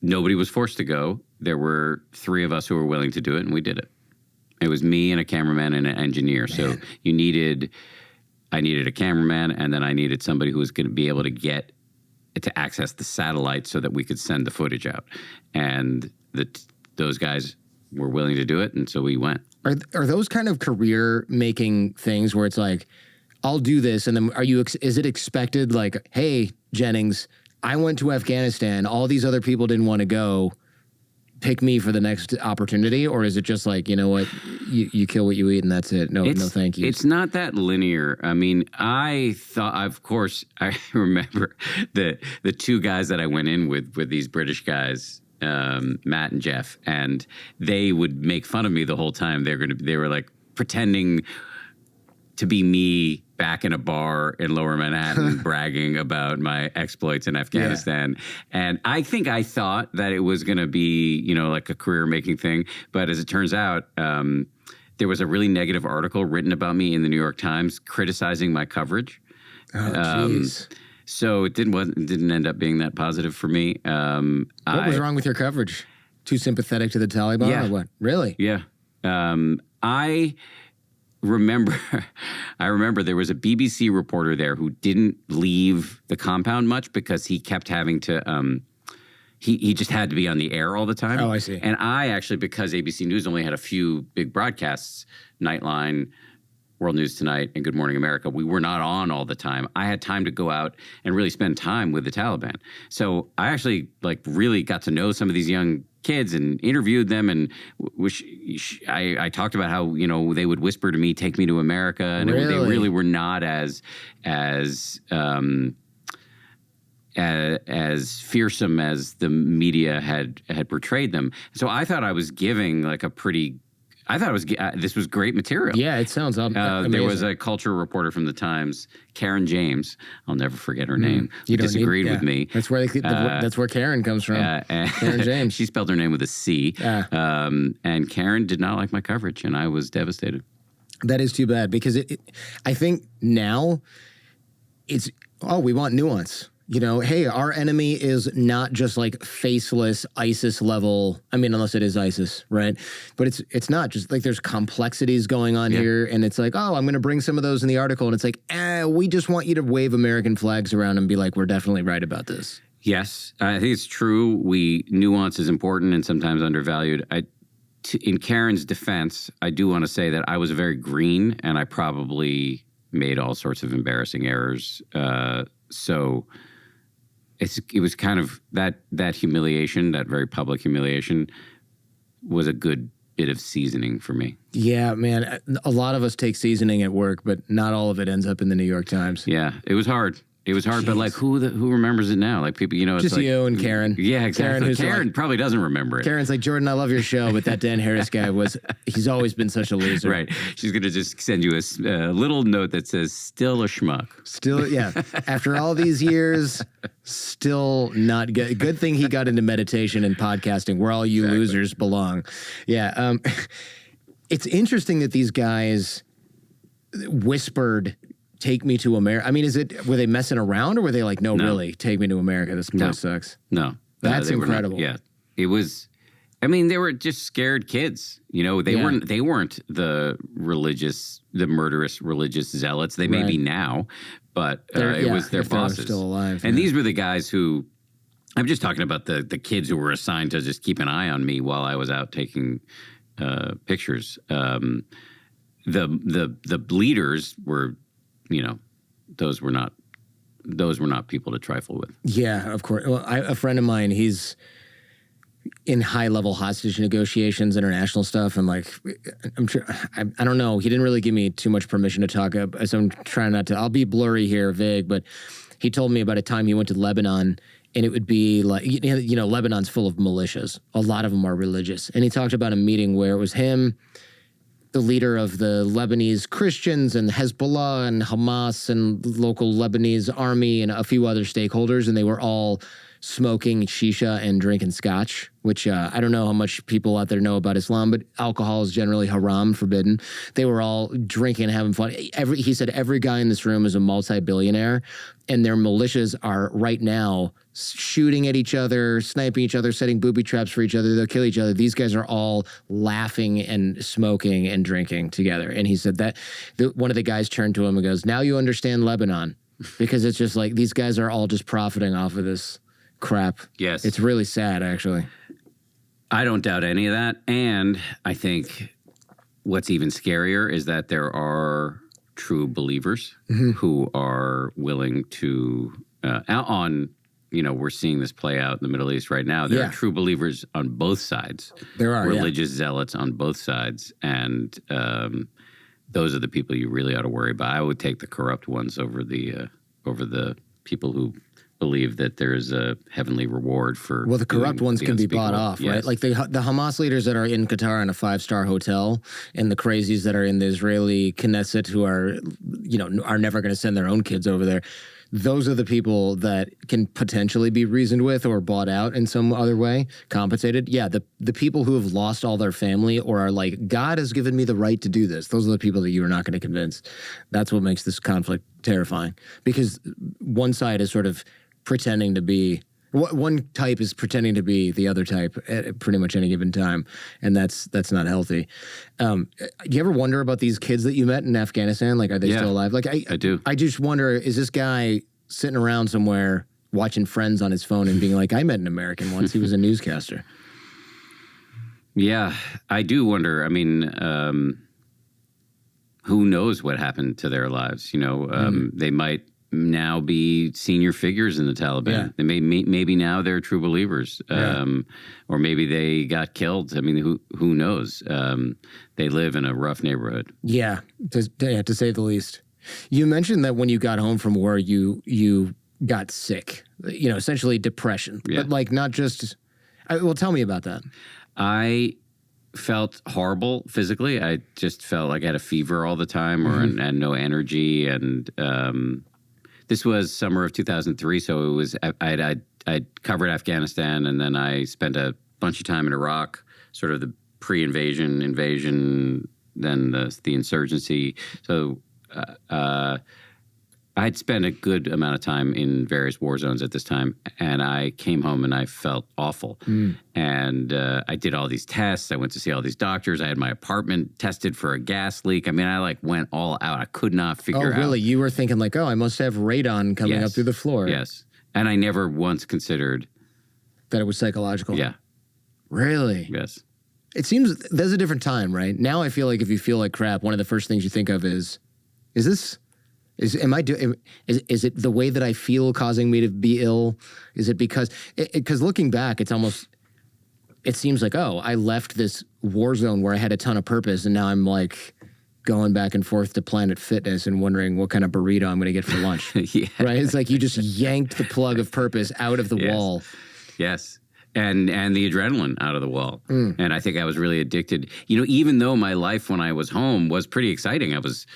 nobody was forced to go. There were 3 of us who were willing to do it, and we did it. It was me and a cameraman and an engineer. Man. So I needed a cameraman, and then I needed somebody who was going to be able to access the satellite so that we could send the footage out. And those guys were willing to do it, and so we went. Are those kind of career-making things where it's like, I'll do this, and then is it expected like, hey, Jennings, I went to Afghanistan, all these other people didn't want to go, pick me for the next opportunity? Or is it just like, you know what, you kill what you eat and that's it? No thank you. It's not that linear. I mean, I thought, of course, I remember the 2 guys that I went in with these British guys, Matt and Jeff, and they would make fun of me the whole time. They were like pretending to be me back in a bar in Lower Manhattan, bragging about my exploits in Afghanistan. Yeah. And I think I thought that it was going to be, like a career-making thing. But as it turns out, there was a really negative article written about me in the New York Times criticizing my coverage. Oh, jeez. So it didn't end up being that positive for me. What was wrong with your coverage? Too sympathetic to the Taliban or what? Really? Yeah. I remember there was a BBC reporter there who didn't leave the compound much because he kept having to he just had to be on the air all the time. Oh, I see. And I actually, because ABC News only had a few big broadcasts, Nightline, World News Tonight, and Good Morning America, we were not on all the time. I had time to go out and really spend time with the Taliban. So I actually really got to know some of these young kids and interviewed them, and I talked about how they would whisper to me, "Take me to America," and they really were not as fearsome as the media had portrayed them. So I thought I was giving this was great material. Yeah, it sounds amazing. There was a culture reporter from the Times, Karen James. I'll never forget her name. You disagreed with me. That's where that's where Karen comes from. Karen James. She spelled her name with a C. And Karen did not like my coverage, and I was devastated. That is too bad because I think now we want nuance. Hey, our enemy is not just like faceless ISIS level. I mean, unless it is ISIS, right? But it's not just like there's complexities going on here. And it's like, I'm going to bring some of those in the article. And it's like, we just want you to wave American flags around and be like, we're definitely right about this. Yes, I think it's true. Nuance is important and sometimes undervalued. In Karen's defense, I do want to say that I was very green and I probably made all sorts of embarrassing errors. So it was kind of that humiliation, that very public humiliation, was a good bit of seasoning for me. Yeah, man. A lot of us take seasoning at work, but not all of it ends up in the New York Times. Yeah, it was hard. It was hard, but who remembers it now? Like people, it's just you and Karen. Yeah, exactly. Karen probably doesn't remember it. Karen's like, Jordan, I love your show, but that Dan Harris guy he's always been such a loser. Right. She's going to just send you a little note that says, still a schmuck. Still, yeah. After all these years, still not good. Good thing he got into meditation and podcasting where all you losers belong. Yeah. It's interesting that these guys whispered, "Take me to America." I mean, were they messing around or were they like, no, really, take me to America? This place sucks. No. That's incredible. Yeah. It was, I mean, they were just scared kids. They weren't the murderous religious zealots. They may be now, but it was their bosses. Still alive, and these were the guys who. I'm just talking about the kids who were assigned to just keep an eye on me while I was out taking pictures. The leaders were, those were not people to trifle with. Yeah, of course. Well, a friend of mine, he's in high-level hostage negotiations, international stuff, and I'm sure, I don't know. He didn't really give me too much permission to talk, so I'm trying not to. I'll be blurry here, vague, but he told me about a time he went to Lebanon. And it would be like, Lebanon's full of militias. A lot of them are religious. And he talked about a meeting where it was him, the leader of the Lebanese Christians and Hezbollah and Hamas and local Lebanese army and a few other stakeholders. And they were all smoking shisha and drinking scotch, which I don't know how much people out there know about Islam, but alcohol is generally haram, forbidden. They were all drinking and having fun. He said every guy in this room is a multi-billionaire, and their militias are right now shooting at each other, sniping each other, setting booby traps for each other. They'll kill each other. These guys are all laughing and smoking and drinking together. And he said that one of the guys turned to him and goes, "Now you understand Lebanon," because it's just like these guys are all just profiting off of this crap. Yes. It's really sad, actually. I don't doubt any of that. And I think what's even scarier is that there are true believers who are willing to, we're seeing this play out in the Middle East right now. There are true believers on both sides. There are, religious zealots on both sides. And those are the people you really ought to worry about. I would take the corrupt ones over the people who believe that there is a heavenly reward for. Well, the corrupt ones can be bought off, right? Like the Hamas leaders that are in Qatar in a 5-star hotel, and the crazies that are in the Israeli Knesset who are never going to send their own kids over there. Those are the people that can potentially be reasoned with or bought out in some other way, compensated. Yeah, the people who have lost all their family or are like, God has given me the right to do this. Those are the people that you are not going to convince. That's what makes this conflict terrifying, because one side is sort of pretending to be, one type is pretending to be the other type at pretty much any given time, and that's not healthy. You ever wonder about these kids that you met in Afghanistan? Like, are they still alive? Like, I do. I just wonder, is this guy sitting around somewhere watching Friends on his phone and being like, I met an American once, he was a newscaster? Yeah, I do wonder. I mean, who knows what happened to their lives? They might now be senior figures in the Taliban. Yeah. They maybe now they're true believers, or maybe they got killed. I mean, who knows? They live in a rough neighborhood. Yeah, to say the least. You mentioned that when you got home from war, you got sick. Essentially depression, but like not just. Well, tell me about that. I felt horrible physically. I just felt like I had a fever all the time, and no energy, and. This was summer of 2003, so it was I'd covered Afghanistan, and then I spent a bunch of time in Iraq, sort of the pre-invasion, invasion, then the insurgency. So I'd spent a good amount of time in various war zones at this time, and I came home and I felt awful. And I did all these tests. I went to see all these doctors. I had my apartment tested for a gas leak. I mean, I went all out. I could not figure out. Oh, really? You were thinking like, I must have radon coming up through the floor. Yes. And I never once considered that it was psychological. Yeah. Really? Yes. It seems there's a different time, right? Now I feel like if you feel like crap, one of the first things you think of is this... Is it the way that I feel causing me to be ill? Is it because looking back, it seems like, I left this war zone where I had a ton of purpose, and now I'm like going back and forth to Planet Fitness and wondering what kind of burrito I'm going to get for lunch. Right? It's like you just yanked the plug of purpose out of the wall. Yes. And the adrenaline out of the wall. And I think I was really addicted. Even though my life when I was home was pretty exciting, I was,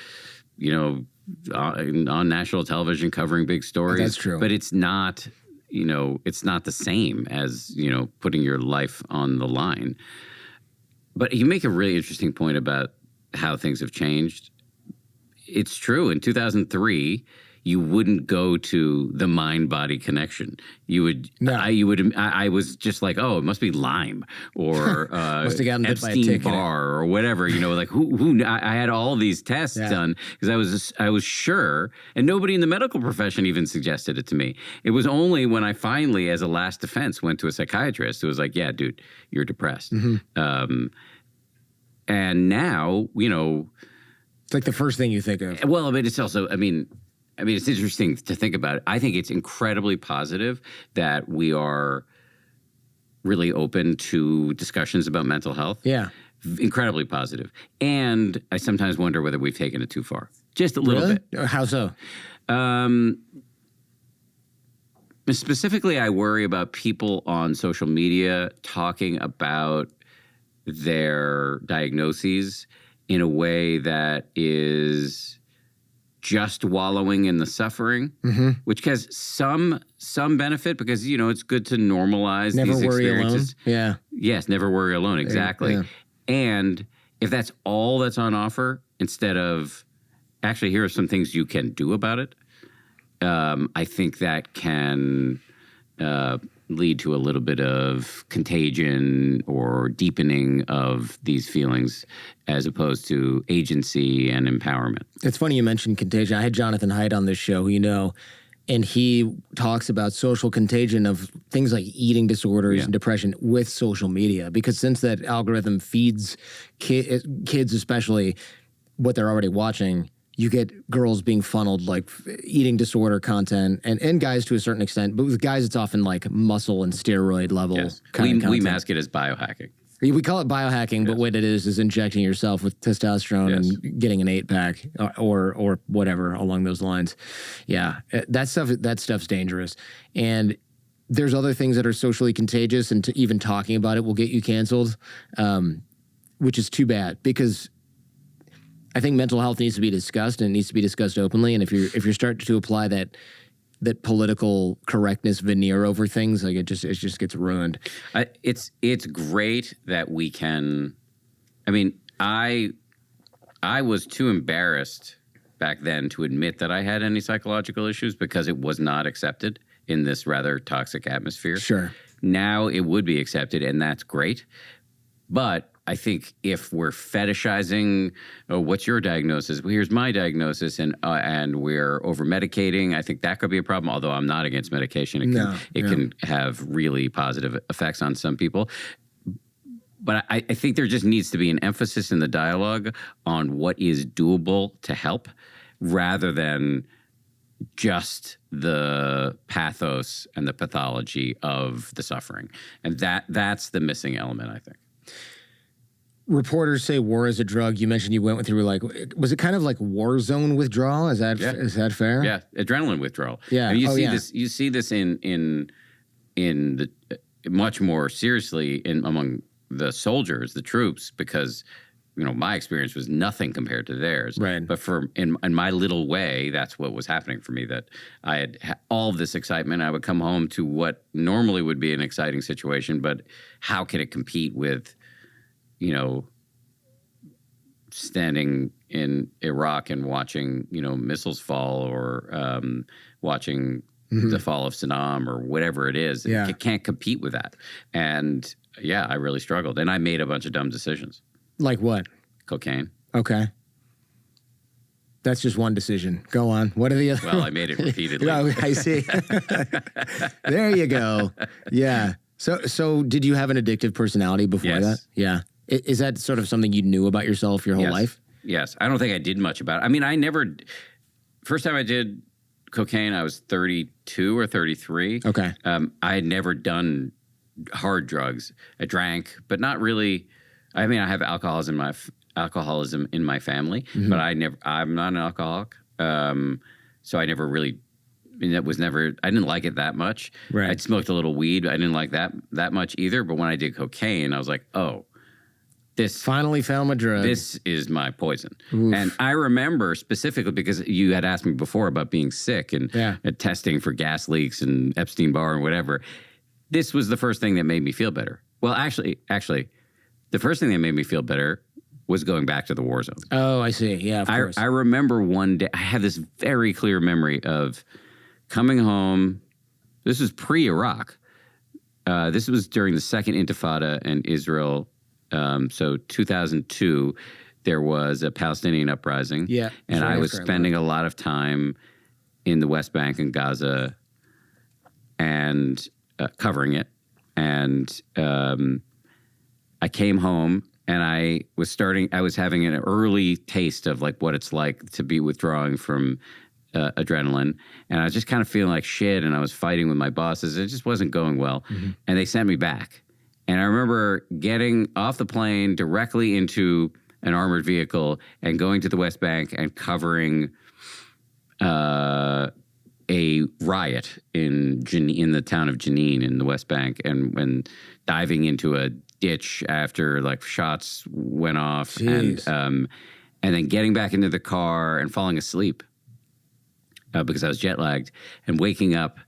on national television covering big stories. That's true. But it's not, it's not the same as, putting your life on the line. But you make a really interesting point about how things have changed. It's true. In 2003, you wouldn't go to the mind-body connection. You would. No. I was just like, oh, it must be Lyme or Must have gotten bit by a Epstein tick in it. Barr or whatever. Like who? I had all these tests done because I was sure, and nobody in the medical profession even suggested it to me. It was only when I finally, as a last defense, went to a psychiatrist who was like, yeah, dude, you're depressed. And now, It's like the first thing you think of. well, but it's also, it's interesting to think about it. I think it's incredibly positive that we are really open to discussions about mental health. Yeah. Incredibly positive. And I sometimes wonder whether we've taken it too far. Just a little bit. How so? Specifically, I worry about people on social media talking about their diagnoses in a way that is just wallowing in the suffering, which has some benefit because, it's good to normalize Never these worry experiences. alone. Yeah. Yes, never worry alone. Exactly. Yeah. And if that's all that's on offer, instead of actually, here are some things you can do about it, I think that can lead to a little bit of contagion or deepening of these feelings as opposed to agency and empowerment. It's funny you mentioned contagion. I had Jonathan Haidt on this show, and he talks about social contagion of things like eating disorders and depression with social media, because since that algorithm feeds kids especially what they're already watching, you get girls being funneled like eating disorder content, and guys to a certain extent. But with guys, it's often like muscle and steroid level kind of content. We mask it as biohacking. We call it biohacking, but what it is injecting yourself with testosterone and getting an 8-pack or whatever along those lines. Yeah, that stuff's dangerous. And there's other things that are socially contagious, and even talking about it will get you canceled, which is too bad, because I think mental health needs to be discussed, and it needs to be discussed openly. And if you're starting to apply that political correctness veneer over things, like it just gets ruined. It's great that we can. I was too embarrassed back then to admit that I had any psychological issues because it was not accepted in this rather toxic atmosphere. Sure. Now it would be accepted, and that's great. But I think if we're fetishizing, oh, what's your diagnosis? Well, here's my diagnosis, and we're over medicating. I think that could be a problem. Although I'm not against medication, it can have really positive effects on some people. But I think there just needs to be an emphasis in the dialogue on what is doable to help, rather than just the pathos and the pathology of the suffering. And that's the missing element, I think. Reporters say war is a drug. You mentioned you went through was it kind of like war zone withdrawal? Is that fair? Yeah, adrenaline withdrawal. Yeah, and you see this in the much more seriously among the soldiers, the troops, because my experience was nothing compared to theirs. Right. But in my little way, that's what was happening for me. That I had all of this excitement. I would come home to what normally would be an exciting situation, but how can it compete with standing in Iraq and watching, missiles fall, or watching the fall of Saddam, or whatever it is. Yeah. It can't compete with that. And I really struggled. And I made a bunch of dumb decisions. Like what? Cocaine. Okay. That's just one decision. Go on. What are the other? Well, I made it repeatedly. Oh, I see. There you go. Yeah. So did you have an addictive personality before that? Yeah. Is that sort of something you knew about yourself your whole life? Yes. I don't think I did much about it. I never, first time I did cocaine, I was 32 or 33. Okay. I had never done hard drugs. I drank, but not really. I have alcoholism in my family, but I'm not an alcoholic. So I never really, I didn't like it that much. Right. I smoked a little weed. I didn't like that much either. But when I did cocaine, I was like, oh, this finally found my drug. This is my poison. Oof. And I remember specifically because you had asked me before about being sick and testing for gas leaks and Epstein Barr and whatever. This was the first thing that made me feel better. Well, actually, the first thing that made me feel better was going back to the war zone. Oh, I see. Yeah, of course. I remember one day, I have this very clear memory of coming home. This was pre-Iraq. This was during the second Intifada in Israel. So 2002, there was a Palestinian uprising. Yeah. And I was spending a lot of time in the West Bank and Gaza and covering it. And I came home and I was having an early taste of like what it's like to be withdrawing from adrenaline. And I was just kind of feeling like shit. And I was fighting with my bosses. It just wasn't going well. Mm-hmm. And they sent me back. And I remember getting off the plane directly into an armored vehicle and going to the West Bank and covering a riot in the town of Jenin in the West Bank, and diving into a ditch after like shots went off. Jeez. And then getting back into the car and falling asleep because I was jet lagged, and waking up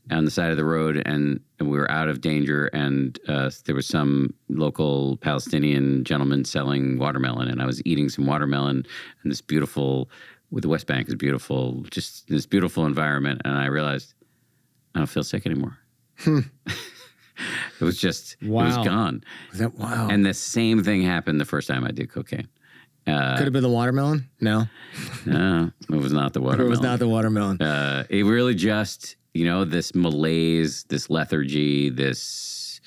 on the side of the road, and we were out of danger, and there was some local Palestinian gentleman selling watermelon, and I was eating some watermelon, and the West Bank is beautiful, just this beautiful environment, and I realized I don't feel sick anymore. It was just, It was gone. Wow. And the same thing happened the first time I did cocaine. Could have been the watermelon? No. No, it was not the watermelon. It was not the watermelon. It really just, this malaise, this lethargy, this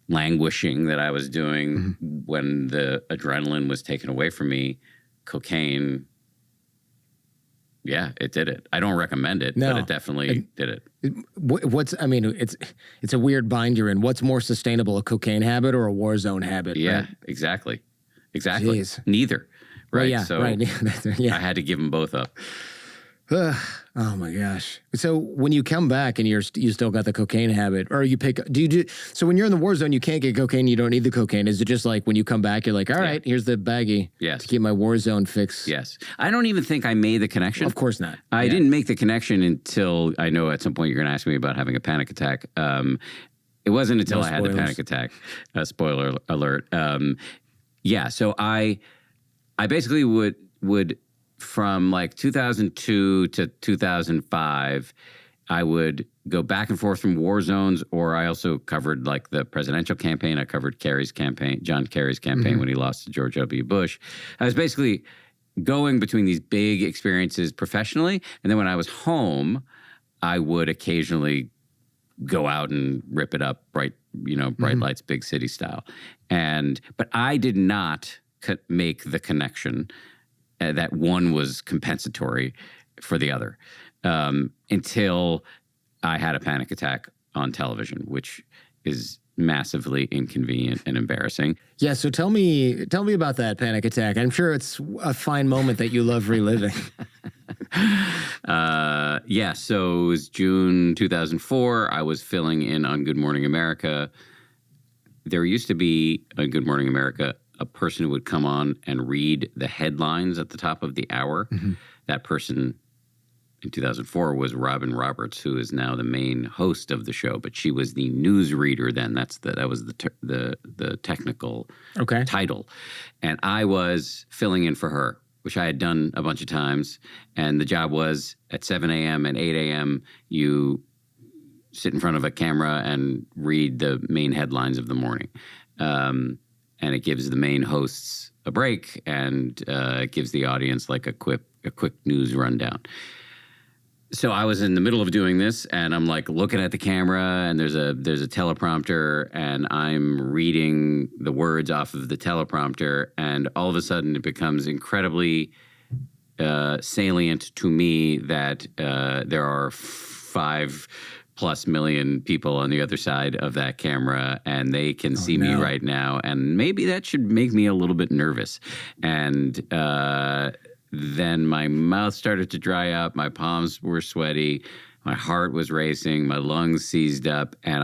languishing that I was doing when the adrenaline was taken away from me, cocaine, yeah, it did it. I don't recommend it, but it definitely did it. It's a weird bind you're in. What's more sustainable, a cocaine habit or a war zone habit? Yeah, right? Exactly. Jeez. Neither. Right. Well, yeah, so right. I had to give them both up. Oh my gosh! So when you come back and you still got the cocaine habit, or so when you're in the war zone, you can't get cocaine. You don't need the cocaine. Is it just like when you come back, you're like, all right, here's the baggie to keep my war zone fix? Yes. I don't even think I made the connection. Well, of course not. I didn't make the connection until I know at some point you're going to ask me about having a panic attack. It wasn't until I had the panic attack. Spoiler alert. So I basically would from like 2002 to 2005, I would go back and forth from war zones, or I also covered like the presidential campaign. I covered John Kerry's campaign when he lost to George W. Bush. I was basically going between these big experiences professionally, and then when I was home, I would occasionally go out and rip it up, bright lights, big city style. But I did not make the connection that one was compensatory for the other until I had a panic attack on television, which is massively inconvenient and embarrassing. Yeah, so tell me about that panic attack. I'm sure it's a fine moment that you love reliving. So it was June 2004. I was filling in on Good Morning America. There used to be on Good Morning America a person who would come on and read the headlines at the top of the hour. Mm-hmm. That person in 2004 was Robin Roberts, who is now the main host of the show, but she was the news reader then. That was the technical title. And I was filling in for her, which I had done a bunch of times. And the job was at 7 a.m. and 8 a.m., you sit in front of a camera and read the main headlines of the morning. And it gives the main hosts a break, and it gives the audience like a quick news rundown. So I was in the middle of doing this, and I'm like looking at the camera, and there's a teleprompter, and I'm reading the words off of the teleprompter, and all of a sudden it becomes incredibly salient to me that there are 5+ million people on the other side of that camera, and they can see me right now, and maybe that should make me a little bit nervous. And then my mouth started to dry up, my palms were sweaty, my heart was racing, my lungs seized up, and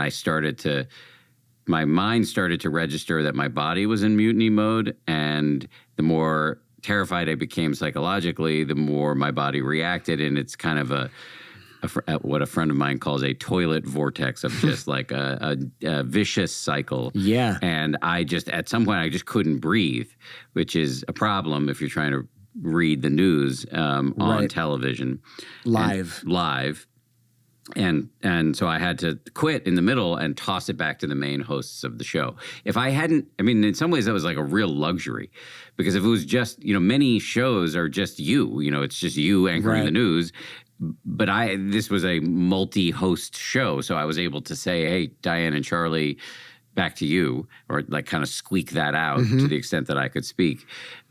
my mind started to register that my body was in mutiny mode, and the more terrified I became psychologically, the more my body reacted, and it's kind of what a friend of mine calls a toilet vortex of just like a vicious cycle. Yeah. And I just, at some point, I just couldn't breathe, which is a problem if you're trying to read the news on television. Live. And so I had to quit in the middle and toss it back to the main hosts of the show. If I hadn't, I mean, in some ways that was like a real luxury, because if it was just, many shows are just it's just you anchoring the news. But this was a multi-host show, so I was able to say, hey, Diane and Charlie, back to you, or like kind of squeak that out to the extent that I could speak.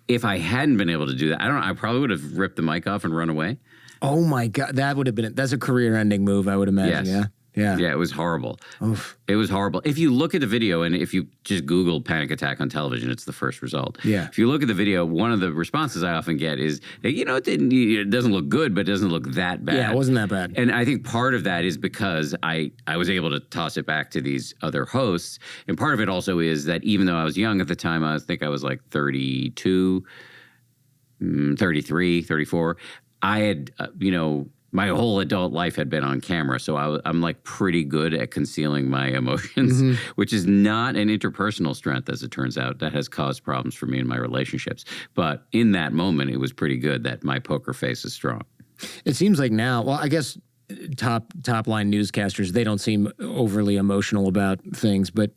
If I hadn't been able to do that, I probably would have ripped the mic off and run away. Oh my God, that's a career-ending move, I would imagine. Yes. Yeah. Yeah, it was horrible. Oof. It was horrible. If you look at the video, and if you just Google panic attack on television, it's the first result. Yeah. If you look at the video, one of the responses I often get is, it doesn't look good, but it doesn't look that bad. Yeah, it wasn't that bad. And I think part of that is because I was able to toss it back to these other hosts. And part of it also is that even though I was young at the time, I think I was like 32, 33, 34, I had, my whole adult life had been on camera, so I'm like pretty good at concealing my emotions, which is not an interpersonal strength, as it turns out. That has caused problems for me in my relationships. But in that moment, it was pretty good that my poker face is strong. It seems like now, well, I guess top line newscasters, they don't seem overly emotional about things, but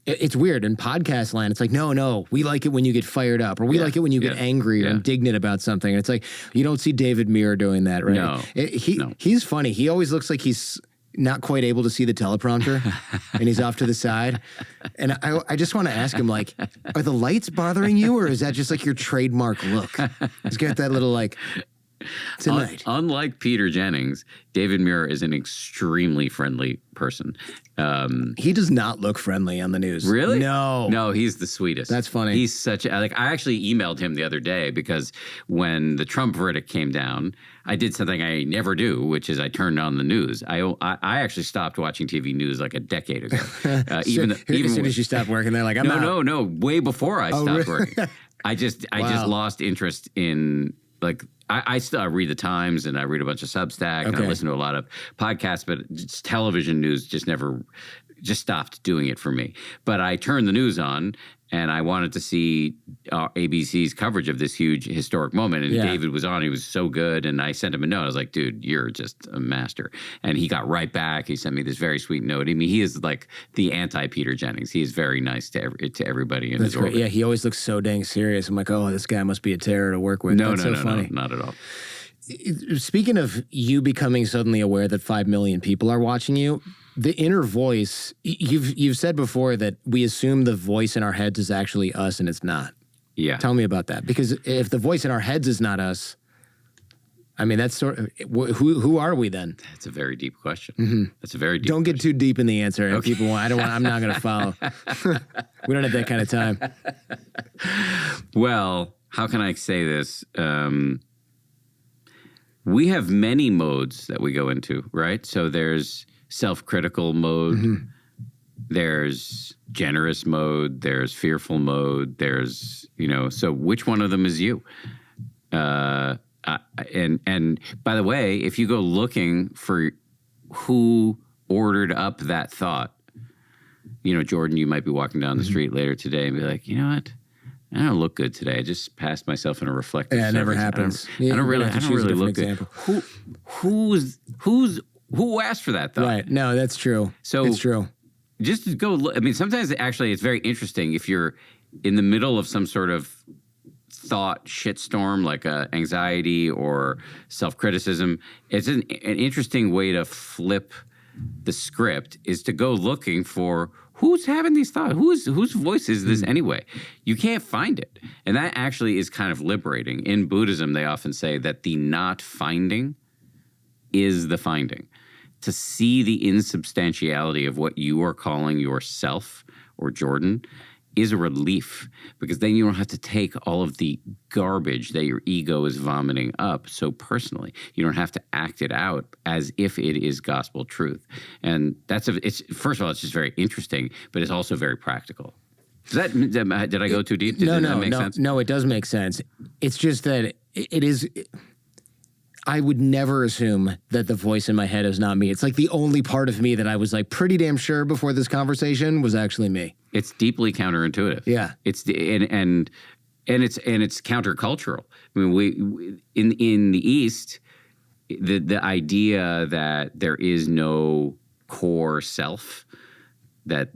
it's weird. In podcast land, it's like, no, we like it when you get fired up, or we like it when you get angry or indignant about something. And it's like, you don't see David Muir doing that, right? No. He's funny. He always looks like he's not quite able to see the teleprompter, and he's off to the side. And I just want to ask him, like, are the lights bothering you, or is that just like your trademark look? He's got that little like... Tonight. Unlike Peter Jennings, David Muir is an extremely friendly person. He does not look friendly on the news. Really? No, he's the sweetest. That's funny. He's such a, I actually emailed him the other day because when the Trump verdict came down, I did something I never do, which is I turned on the news. I actually stopped watching TV news like a decade ago. As soon as you stopped working, they're like, I'm out. No, way before I stopped working. I just lost interest in, like, I still read the Times and I read a bunch of Substack and I listen to a lot of podcasts, but just television news just stopped doing it for me. But I turned the news on and I wanted to see ABC's coverage of this huge historic moment. And David was on. He was so good. And I sent him a note. I was like, dude, you're just a master. And he got right back. He sent me this very sweet note. I mean, he is like the anti-Peter Jennings. He is very nice to everybody in his orbit. Yeah, he always looks so dang serious. I'm like, oh, this guy must be a terror to work with. No, That's so funny. not at all. Speaking of you becoming suddenly aware that 5 million people are watching you, the inner voice, you've said before that we assume the voice in our heads is actually us, and it's not. Yeah. Tell me about that. Because if the voice in our heads is not us, I mean, that's sort of, who are we then? That's a very deep question. That's a very deep Don't question. get too deep in the answer. Okay. People want, I'm not going to follow. We don't have that kind of time. Well, how can I say this? We have many modes that we go into, right? So there's self-critical mode, there's generous mode, there's fearful mode, there's, so which one of them is you? And by the way, if you go looking for who ordered up that thought, Jordan, you might be walking down the street later today and be like, you know what? I don't look good today. I just passed myself in a reflective surface. It never happens. I don't really look good. Who asked for that thought? Right. No, that's true. So it's true. Just to go look. I mean, sometimes actually it's very interesting if you're in the middle of some sort of thought shitstorm, like anxiety or self-criticism. It's an interesting way to flip the script is to go looking for who's having these thoughts? Whose voice is this anyway? You can't find it. And that actually is kind of liberating. In Buddhism, they often say that the not finding is the finding. To see the insubstantiality of what you are calling yourself or Jordan is a relief, because then you don't have to take all of the garbage that your ego is vomiting up so personally. You don't have to act it out as if it is gospel truth. And it's first of all, it's just very interesting, but it's also very practical. Did I go too deep? Did that make sense? No, it does make sense. It's just that it is. I would never assume that the voice in my head is not me. It's like the only part of me that I was like pretty damn sure before this conversation was actually me. It's deeply counterintuitive. Yeah. And it's countercultural. I mean, we in the East, the idea that there is no core self, that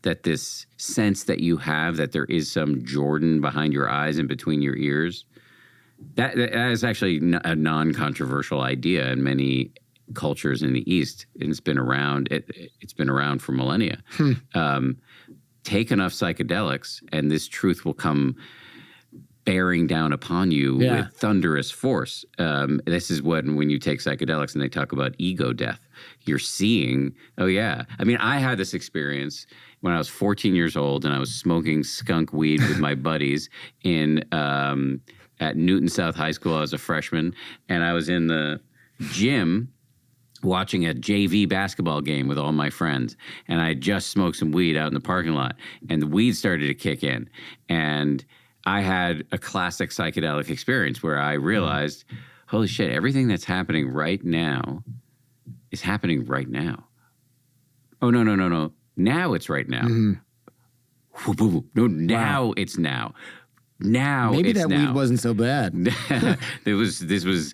that this sense that you have that there is some Jordan behind your eyes and between your ears, that is actually a non-controversial idea in many cultures in the East, and it's been around. It's been around for millennia. Take enough psychedelics, and this truth will come bearing down upon you with thunderous force. This is when you take psychedelics and they talk about ego death. You're seeing, oh yeah. I mean, I had this experience when I was 14 years old, and I was smoking skunk weed with my buddies at Newton South High School. I was a freshman, and I was in the gym watching a JV basketball game with all my friends, and I had just smoked some weed out in the parking lot, and the weed started to kick in, and I had a classic psychedelic experience where I realized, holy shit, everything that's happening right now is happening right now. Oh, no. Now it's right now. No, now it's now. Now maybe it's that now. weed wasn't so bad. This was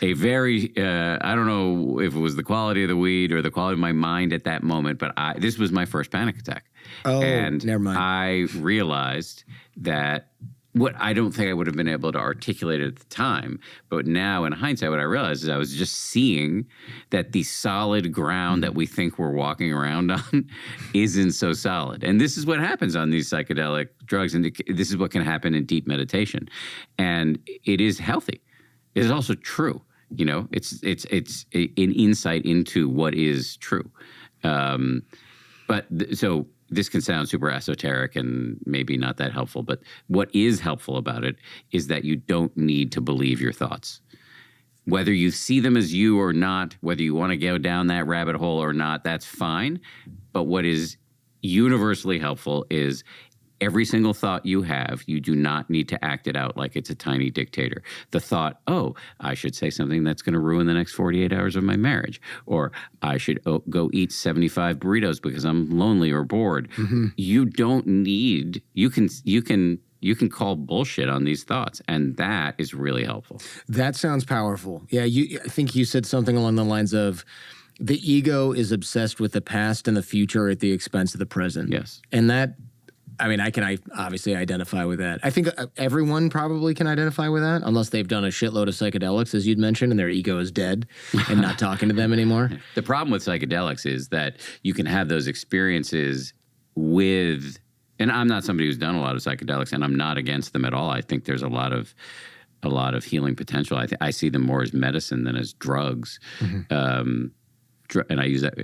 a very I don't know if it was the quality of the weed or the quality of my mind at that moment, but this was my first panic attack. Oh, and never mind. I realized that what I don't think I would have been able to articulate it at the time, but now in hindsight, what I realized is I was just seeing that the solid ground that we think we're walking around on isn't so solid. And this is what happens on these psychedelic drugs, and this is what can happen in deep meditation. And it is healthy. It is also true. You know, it's an insight into what is true. So this can sound super esoteric and maybe not that helpful, but what is helpful about it is that you don't need to believe your thoughts. Whether you see them as you or not, whether you want to go down that rabbit hole or not, that's fine. But what is universally helpful is every single thought you have, you do not need to act it out like it's a tiny dictator. The thought, oh, I should say something that's going to ruin the next 48 hours of my marriage, or I should go eat 75 burritos because I'm lonely or bored. You don't need, you can call bullshit on these thoughts, and that is really helpful. That sounds powerful. Yeah, I think you said something along the lines of the ego is obsessed with the past and the future at the expense of the present. Yes. And that, I mean, I obviously identify with that. I think everyone probably can identify with that, unless they've done a shitload of psychedelics, as you'd mentioned, and their ego is dead and not talking to them anymore. The problem with psychedelics is that you can have those experiences with, and I'm not somebody who's done a lot of psychedelics, and I'm not against them at all. I think there's a lot of healing potential. I see them more as medicine than as drugs. And I use that,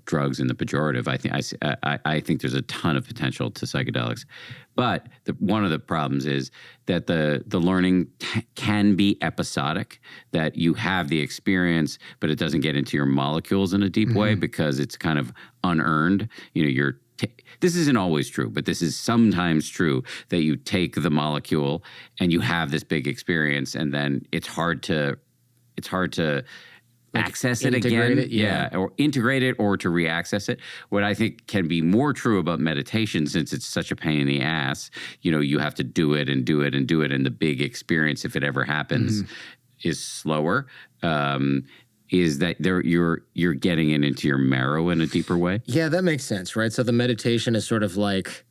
drugs in the pejorative. I think there's a ton of potential to psychedelics, but one of the problems is that the learning can be episodic. That you have the experience, but it doesn't get into your molecules in a deep way because it's kind of unearned. This isn't always true, but this is sometimes true that you take the molecule and you have this big experience, and then it's hard to access it again, or integrate it, or to re-access it. What I think can be more true about meditation, since it's such a pain in the ass, you have to do it and do it and do it, and the big experience, if it ever happens, is slower. Is that you're getting it into your marrow in a deeper way? Yeah, that makes sense, right? So the meditation is sort of like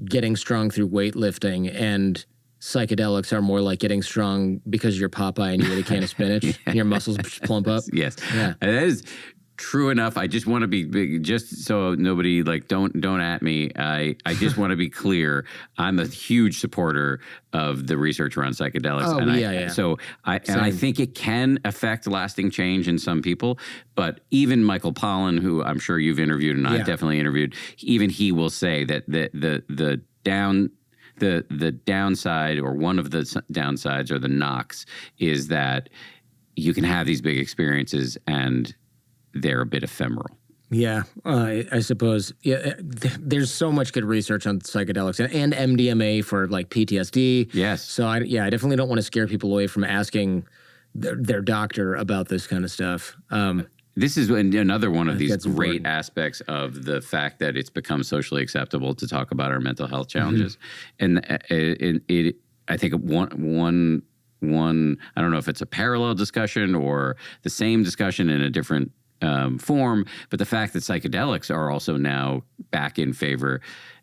getting strong through weightlifting, and psychedelics are more like getting strong because you're Popeye and you eat a can of spinach and your muscles plump up. Yes. Yeah. And that is true enough. I just want to be, just so nobody don't at me. I just want to be clear. I'm a huge supporter of the research around psychedelics. Oh, and So I think it can affect lasting change in some people, but even Michael Pollan, who I'm sure you've interviewed and I've definitely interviewed, even he will say that the downside, or one of the downsides, or the knocks, is that you can have these big experiences and they're a bit ephemeral. Yeah, I suppose. Yeah, there's so much good research on psychedelics and MDMA for like PTSD. Yes. So I definitely don't want to scare people away from asking their doctor about this kind of stuff. This is another one of these that's great important. aspects of the fact that it's become socially acceptable to talk about our mental health challenges, and it I think one I don't know if it's a parallel discussion or the same discussion in a different form, but the fact that psychedelics are also now back in favor.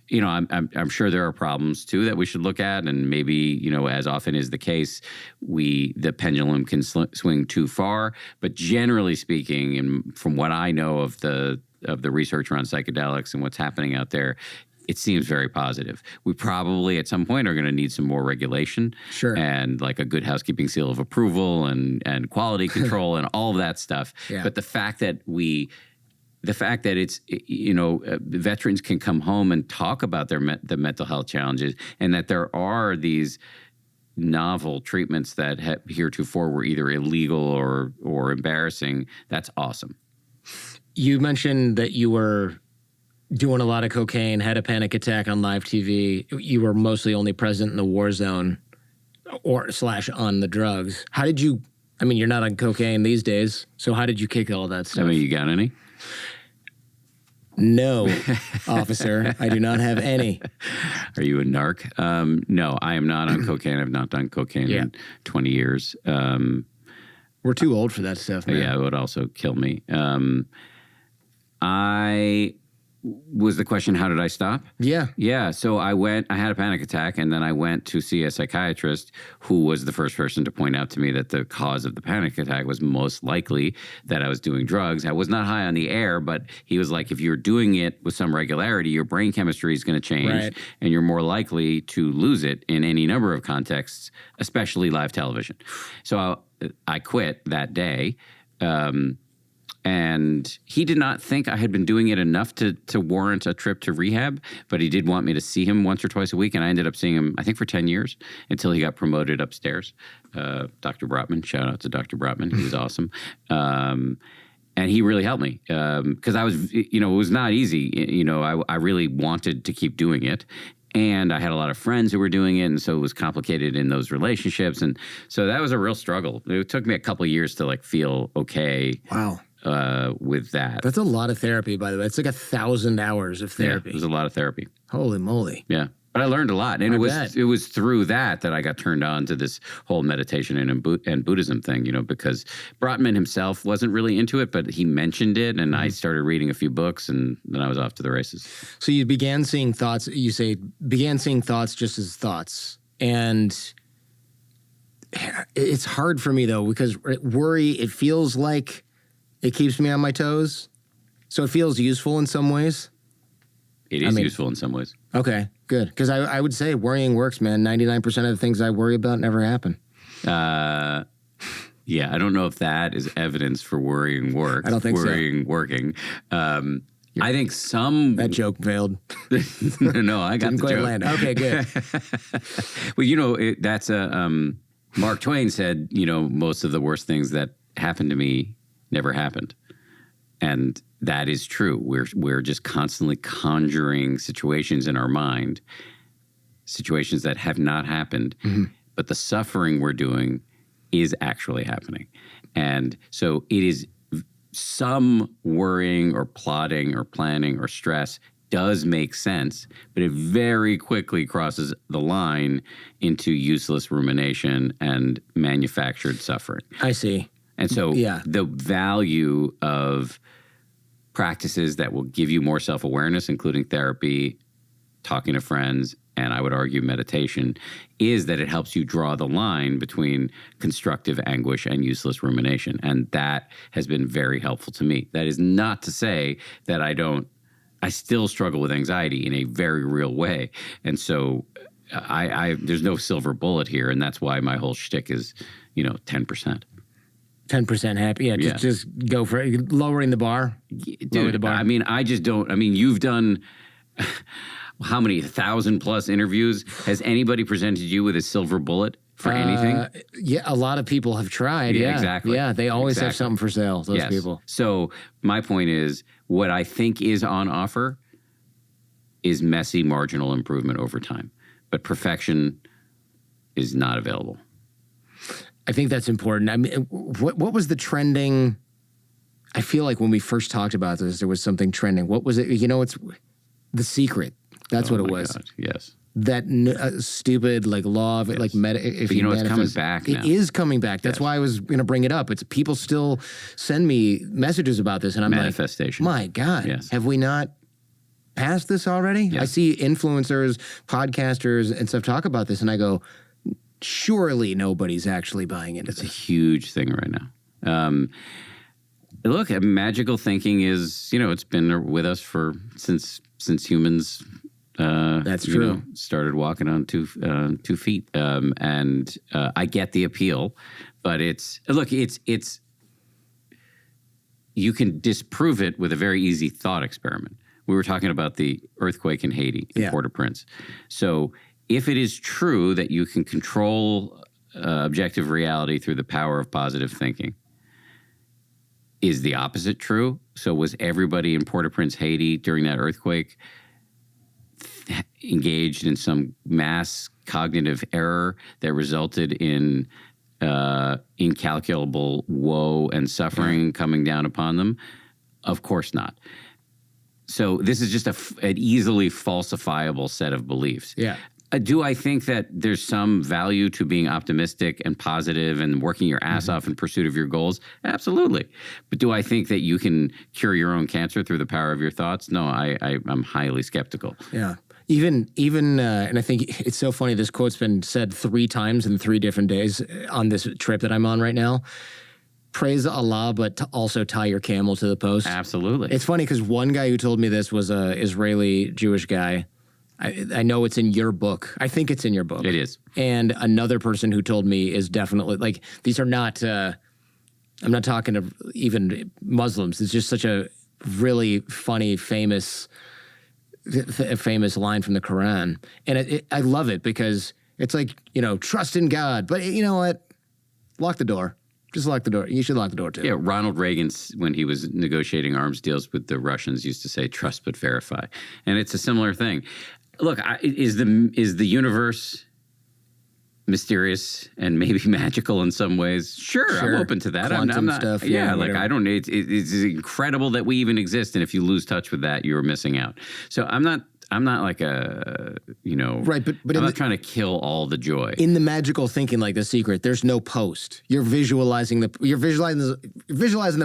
You know, I'm sure there are problems too that we should look at, and maybe, you know, as often is the case, the pendulum can swing too far. But generally speaking, and from what I know of the research around psychedelics and what's happening out there, it seems very positive. We probably at some point are going to need some more regulation, Sure. and like a good housekeeping seal of approval and quality control and all of that stuff. Yeah. But the fact that it's, you know, veterans can come home and talk about the mental health challenges, and that there are these novel treatments that heretofore were either illegal or embarrassing, that's awesome. You mentioned that you were doing a lot of cocaine, had a panic attack on live TV. You were mostly only present in the war zone / on the drugs. How did you, I mean, you're not on cocaine these days, so how did you kick all that stuff? I mean, you got any? No, officer, I do not have any. Are you a narc? No, I am not on cocaine. I've not done cocaine in 20 years. We're too old for that stuff, man. Yeah, it would also kill me. Was the question, how did I stop? Yeah. Yeah, so I had a panic attack, and then I went to see a psychiatrist who was the first person to point out to me that the cause of the panic attack was most likely that I was doing drugs. I was not high on the air, but he was like, if you're doing it with some regularity, your brain chemistry is going to change, Right. and you're more likely to lose it in any number of contexts, especially live television. So I quit that day. And he did not think I had been doing it enough to warrant a trip to rehab, but he did want me to see him once or twice a week, and I ended up seeing him, I think, for 10 years until he got promoted upstairs. Dr. Brotman, shout out to Dr. Brotman. He was awesome. And he really helped me because I was, you know, it was not easy. You know, I really wanted to keep doing it. And I had a lot of friends who were doing it, and so it was complicated in those relationships. And so that was a real struggle. It took me a couple of years to like feel okay. Wow. With that. That's a lot of therapy, by the way. It's like 1,000 hours of therapy. Yeah, it was a lot of therapy. Holy moly. Yeah. But I learned a lot. And bet. it was through that I got turned on to this whole meditation and Buddhism thing, you know, because Brotman himself wasn't really into it, but he mentioned it, and I started reading a few books, and then I was off to the races. So you began seeing thoughts, began seeing thoughts just as thoughts. And it's hard for me, though, because worry, it feels like it keeps me on my toes. So it feels useful in some ways. It is useful in some ways. Okay, good. Because I would say worrying works, man. 99% of the things I worry about never happen. Yeah, I don't know if that is evidence for worrying works. I don't think worrying working. I think some... That joke failed. No, I got Didn't the quite joke. land. Okay, good. Well, you know, that's a... Mark Twain said, you know, most of the worst things that happened to me never happened. And that is true. We're just constantly conjuring situations in our mind, situations that have not happened, but the suffering we're doing is actually happening. And so it is some worrying or plotting or planning or stress does make sense, but it very quickly crosses the line into useless rumination and manufactured suffering. I see. And so the value of practices that will give you more self-awareness, including therapy, talking to friends, and I would argue meditation, is that it helps you draw the line between constructive anguish and useless rumination. And that has been very helpful to me. That is not to say that I still struggle with anxiety in a very real way. And so there's no silver bullet here. And that's why my whole shtick is, 10%. 10% happy. Yeah, just go for it. Lowering the bar. Dude, the bar. I mean, I just don't. I mean, you've done how many 1,000+ interviews? Has anybody presented you with a silver bullet? for anything? Yeah, a lot of people have tried. Yeah, exactly. Yeah, they always have something for sale, those people. So my point is, what I think is on offer is messy marginal improvement over time. But perfection is not available. I think that's important. I mean, what was the trending? I feel like when we first talked about this, there was something trending. What was it? You know, it's The Secret. That's what it was. God, yes. That stupid like law of it, like if but you it's coming back now. It is coming back. That's why I was going to bring it up. It's people still send me messages about this, and I'm manifestation. like, my God, have we not passed this already? Yes. I see influencers, podcasters, and stuff talk about this, and I go, surely nobody's actually buying into this. It's a huge thing right now. Look, magical thinking is, it's been with us since humans. That's true. Started walking on two feet, and I get the appeal, but it's you can disprove it with a very easy thought experiment. We were talking about the earthquake in Haiti, in Port-au-Prince. So if it is true that you can control objective reality through the power of positive thinking, is the opposite true? So was everybody in Port-au-Prince, Haiti during that earthquake engaged in some mass cognitive error that resulted in incalculable woe and suffering coming down upon them? Of course not. So this is just an easily falsifiable set of beliefs. Yeah. Do I think that there's some value to being optimistic and positive and working your ass off in pursuit of your goals? Absolutely. But do I think that you can cure your own cancer through the power of your thoughts? No, I'm highly skeptical. Yeah. Even, and I think it's so funny, this quote's been said 3 times in 3 different days on this trip that I'm on right now. Praise Allah, but also tie your camel to the post. Absolutely. It's funny because one guy who told me this was a Israeli Jewish guy. I know it's in your book. I think it's in your book. It is. And another person who told me is definitely, like, these are not, I'm not talking to even Muslims. It's just such a really funny, famous line from the Quran. And I love it because it's like, trust in God. But you know what? Lock the door. Just lock the door. You should lock the door, too. Yeah, Ronald Reagan, when he was negotiating arms deals with the Russians, used to say, trust but verify. And it's a similar thing. Look, is the universe mysterious and maybe magical in some ways? Sure. I'm open to that. Quantum I'm not, stuff. Yeah, like I don't. It's incredible that we even exist, and if you lose touch with that, you're missing out. So I'm not like a, right, but I'm not trying to kill all the joy. In the magical thinking, like The Secret, there's no post. You're visualizing the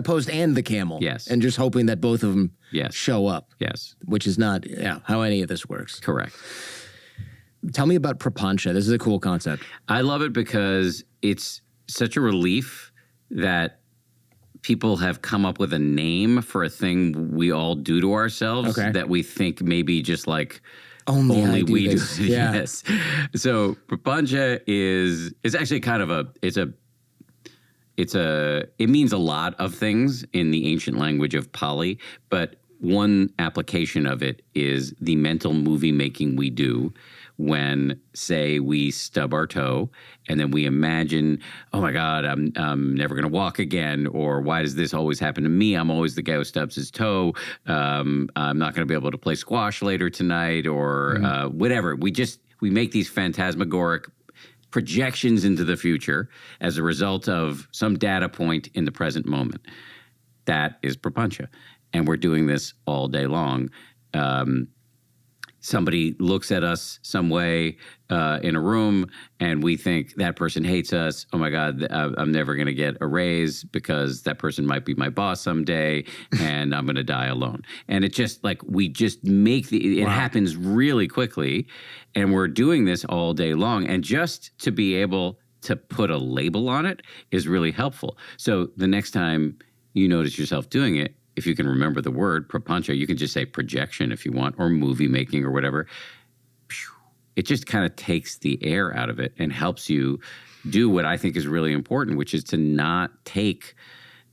post and the camel. Yes. And just hoping that both of them show up. Yes. Which is not how any of this works. Correct. Tell me about prapancha. This is a cool concept. I love it because it's such a relief that people have come up with a name for a thing we all do to ourselves that we think maybe just like only we do. Yeah. Yes. So prapancha it's actually kind of it means a lot of things in the ancient language of Pali, but one application of it is the mental movie making we do when, say, we stub our toe and then we imagine, oh my God, I'm never going to walk again, or why does this always happen to me? I'm always the guy who stubs his toe. I'm not going to be able to play squash later tonight, or whatever. We make these phantasmagoric projections into the future as a result of some data point in the present moment. That is prapancha. And we're doing this all day long. Somebody looks at us some way in a room, and we think that person hates us. Oh my God, I'm never going to get a raise because that person might be my boss someday, and I'm going to die alone. And it just we just make it happens really quickly, and we're doing this all day long. And just to be able to put a label on it is really helpful. So the next time you notice yourself doing it, if you can remember the word prapancha, you can just say projection if you want, or movie making or whatever. It just kind of takes the air out of it and helps you do what I think is really important, which is to not take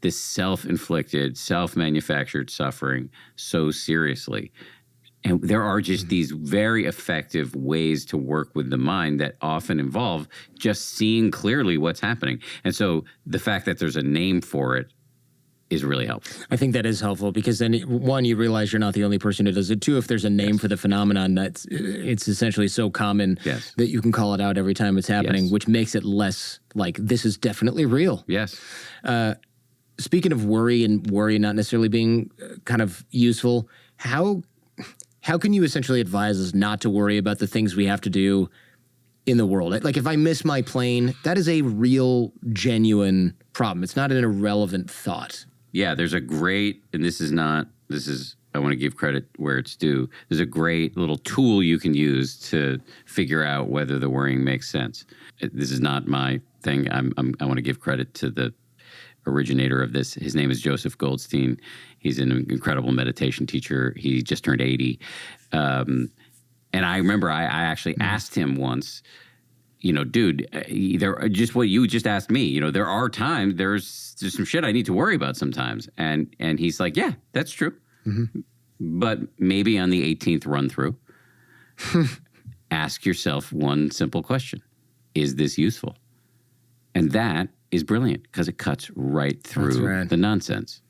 this self-inflicted, self-manufactured suffering so seriously. And there are just these very effective ways to work with the mind that often involve just seeing clearly what's happening. And so the fact that there's a name for it is really helpful. I think that is helpful because then, one, you realize you're not the only person who does it. Two, if there's a name for the phenomenon, it's essentially so common that you can call it out every time it's happening, which makes it less like this is definitely real. Yes. Speaking of worry and worry not necessarily being kind of useful, how can you essentially advise us not to worry about the things we have to do in the world? Like if I miss my plane, that is a real, genuine problem. It's not an irrelevant thought. Yeah, there's a great, and I want to give credit where it's due. There's a great little tool you can use to figure out whether the worrying makes sense. This is not my thing. I want to give credit to the originator of this. His name is Joseph Goldstein. He's an incredible meditation teacher. He just turned 80. And I remember I actually asked him once, dude, just what you just asked me, there are times, there's some shit I need to worry about sometimes. And he's like, yeah, that's true. Mm-hmm. But maybe on the 18th run through, ask yourself one simple question. Is this useful? And that is brilliant because it cuts right through the nonsense.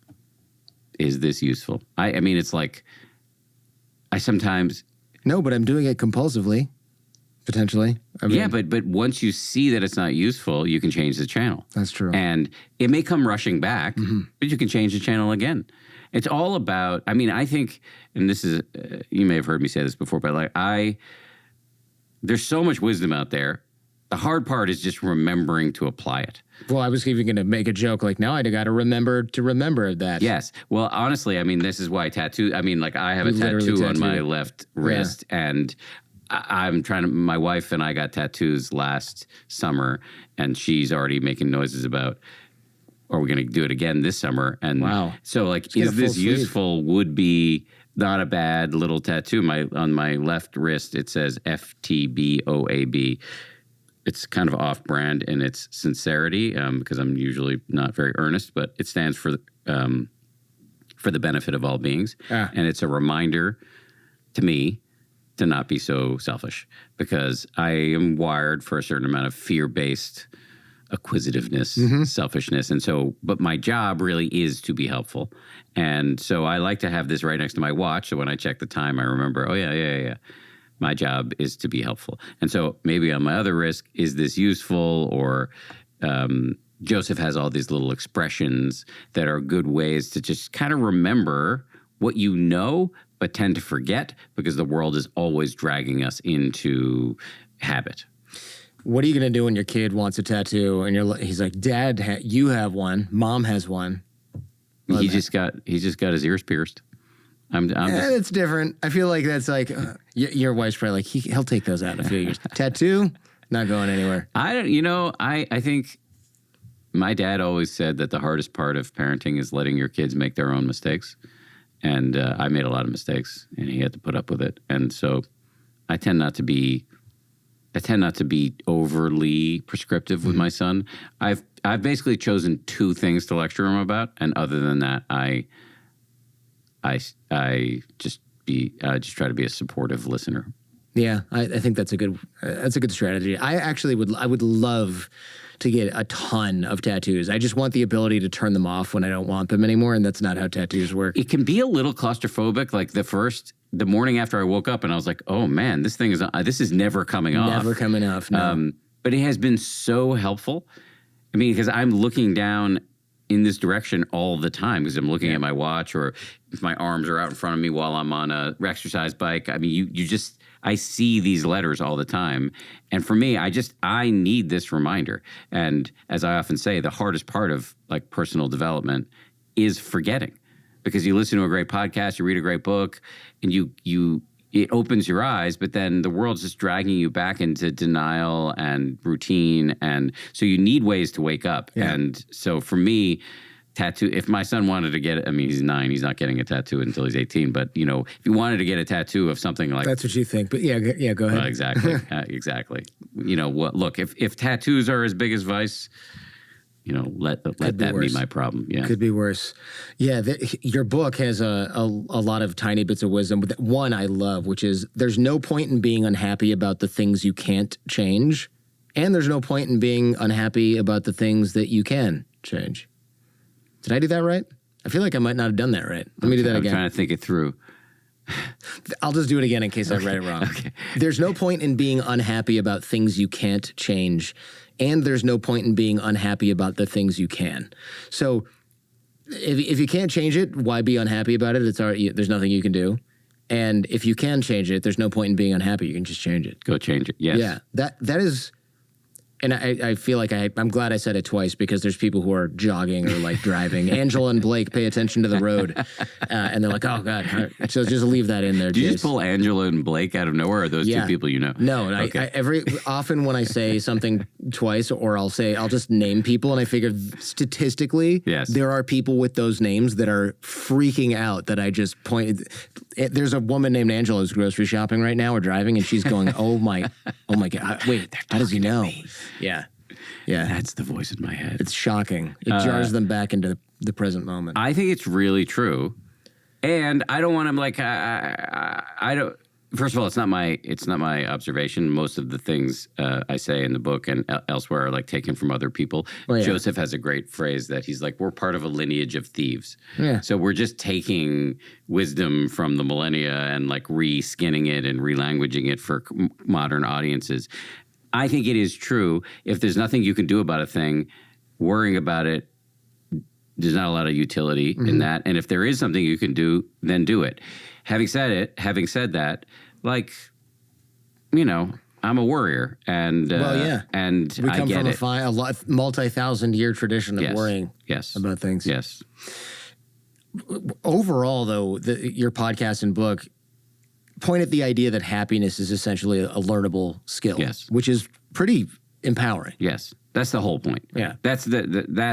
Is this useful? I mean, it's like I sometimes... No, but I'm doing it compulsively, potentially. But once you see that it's not useful, you can change the channel. That's true. And it may come rushing back, but you can change the channel again. It's all about, I think, and this is, you may have heard me say this before, but there's so much wisdom out there. The hard part is just remembering to apply it. Well, I was even going to make a joke now I got to remember that. Yes. Well, honestly, this is why tattoo, I have a tattoo on my left wrist and I'm trying to, my wife and I got tattoos last summer and she's already making noises about, are we going to do it again this summer? And so is this useful would be not a bad little tattoo. On my left wrist, it says FTBOAB. It's kind of off-brand in its sincerity because I'm usually not very earnest, but it stands for the benefit of all beings. And it's a reminder to me to not be so selfish because I am wired for a certain amount of fear-based acquisitiveness, selfishness. And so, but my job really is to be helpful. And so I like to have this right next to my watch. So when I check the time, I remember, oh, yeah. My job is to be helpful. And so maybe on my other wrist, is this useful? Or Joseph has all these little expressions that are good ways to just kind of remember what you know, but tend to forget because the world is always dragging us into habit. What are you going to do when your kid wants a tattoo and he's like, Dad, you have one. Mom has one. He just got his ears pierced. It's different. I feel like that's your wife's probably he'll take those out in a few years. Tattoo, not going anywhere. I think my dad always said that the hardest part of parenting is letting your kids make their own mistakes. And I made a lot of mistakes and he had to put up with it. And so I tend not to be overly prescriptive with my son. I've basically chosen two things to lecture him about. And other than that, I just try to be a supportive listener. Yeah, I think that's a good strategy. I would love to get a ton of tattoos. I just want the ability to turn them off when I don't want them anymore, and that's not how tattoos work. It can be a little claustrophobic. Like the morning after I woke up, and I was like, oh man, this is never coming off. Never coming off. No. But it has been so helpful. Because I'm looking down in this direction all the time because I'm looking at my watch or if my arms are out in front of me while I'm on a exercise bike. I see these letters all the time. And for me, I need this reminder. And as I often say, the hardest part of personal development is forgetting because you listen to a great podcast, you read a great book and it opens your eyes, but then the world's just dragging you back into denial and routine. And so you need ways to wake up. Yeah. And so for me, tattoo, if my son wanted to get it, he's 9, he's not getting a tattoo until he's 18. But, if he wanted to get a tattoo of something like... That's what you think. But yeah, go ahead. Exactly. Exactly. Look, if tattoos are as big as vice, let that be my problem. Yeah. Could be worse. Yeah, your book has a lot of tiny bits of wisdom. But one I love, which is there's no point in being unhappy about the things you can't change, and there's no point in being unhappy about the things that you can change. Did I do that right? I feel like I might not have done that right. Let me do that again. I'm trying to think it through. I'll just do it again in case I read it wrong. Okay. There's no point in being unhappy about things you can't change, and there's no point in being unhappy about the things you can. So if you can't change it, why be unhappy about it? It's already, there's nothing you can do. And if you can change it, there's no point in being unhappy. You can just change it. Go change it. Yes. Yeah. That is... And I feel like I'm glad I said it twice because there's people who are jogging or like driving. Angela and Blake pay attention to the road, and they're like, "Oh God!" So just leave that in there. Do you just pull Angela and Blake out of nowhere? Or are those two people you know? No, okay. Often when I say something twice, or I'll just name people, and I figure statistically, there are people with those names that are freaking out that I just pointed. There's a woman named Angela who's grocery shopping right now or driving, and she's going, "Oh my God! Wait, how does he know?" Yeah. That's the voice in my head. It's shocking. It jars them back into the present moment. I think it's really true, and I don't want to like. I don't. First of all, it's not my observation. Most of the things I say in the book and elsewhere are like taken from other people. Oh, yeah. Joseph has a great phrase that he's like, "We're part of a lineage of thieves." Yeah. So we're just taking wisdom from the millennia and like re-skinning it and relanguaging it for modern audiences. I think it is true. If there's nothing you can do about a thing, worrying about it, there's not a lot of utility in that. And if there is something you can do, then do it. Having said that, like, I'm a warrior, and and we come from a multi-thousand-year tradition of worrying about things. Yes. Overall, though, your podcast and book point at the idea that happiness is essentially a learnable skill, which is pretty empowering. Yes, that's the whole point. Yeah, that's the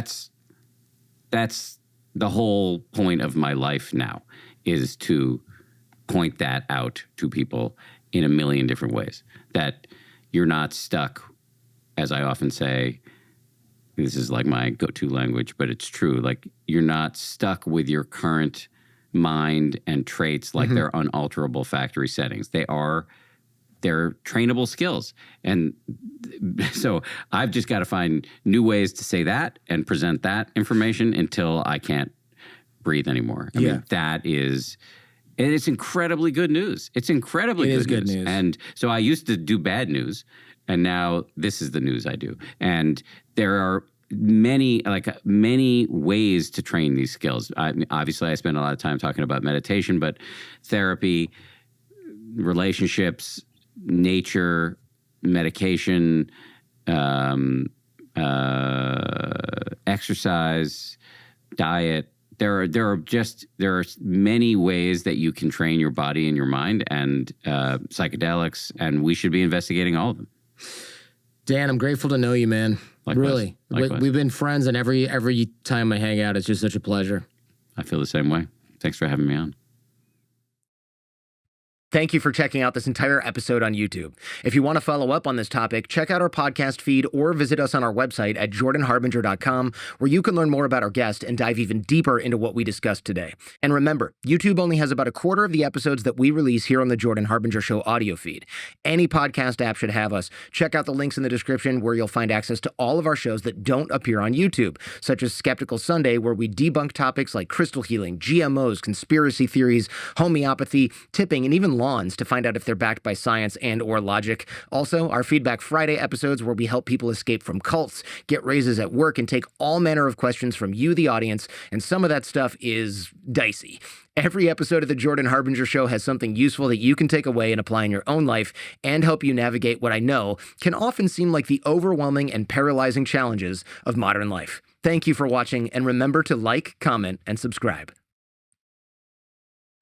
whole point of my life now, is to point that out to people in a million different ways. That you're not stuck, as I often say. This is like my go-to language, but it's true. Like, you're not stuck with your current mind and traits like they're unalterable factory settings. They're trainable skills. And so I've just got to find new ways to say that and present that information until I can't breathe anymore. I mean, and it's incredibly good news. It's incredibly good news. And so I used to do bad news, and now this is the news I do. And there are many ways to train these skills. Obviously, I spend a lot of time talking about meditation, but therapy, relationships, nature, medication, exercise, diet. There are many ways that you can train your body and your mind, and psychedelics, and we should be investigating all of them. Dan, I'm grateful to know you, man. Likewise. Really. Likewise. We've been friends, and every time I hang out, it's just such a pleasure. I feel the same way. Thanks for having me on. Thank you for checking out this entire episode on YouTube. If you want to follow up on this topic, check out our podcast feed or visit us on our website at jordanharbinger.com, where you can learn more about our guest and dive even deeper into what we discussed today. And remember, YouTube only has about a quarter of the episodes that we release here on the Jordan Harbinger Show audio feed. Any podcast app should have us. Check out the links in the description where you'll find access to all of our shows that don't appear on YouTube, such as Skeptical Sunday, where we debunk topics like crystal healing, GMOs, conspiracy theories, homeopathy, tipping, and even lawns to find out if they're backed by science and or logic. Also, our Feedback Friday episodes, where we help people escape from cults, get raises at work, and take all manner of questions from you, the audience, and some of that stuff is dicey. Every episode of The Jordan Harbinger Show has something useful that you can take away and apply in your own life and help you navigate what I know can often seem like the overwhelming and paralyzing challenges of modern life. Thank you for watching, and remember to like, comment, and subscribe.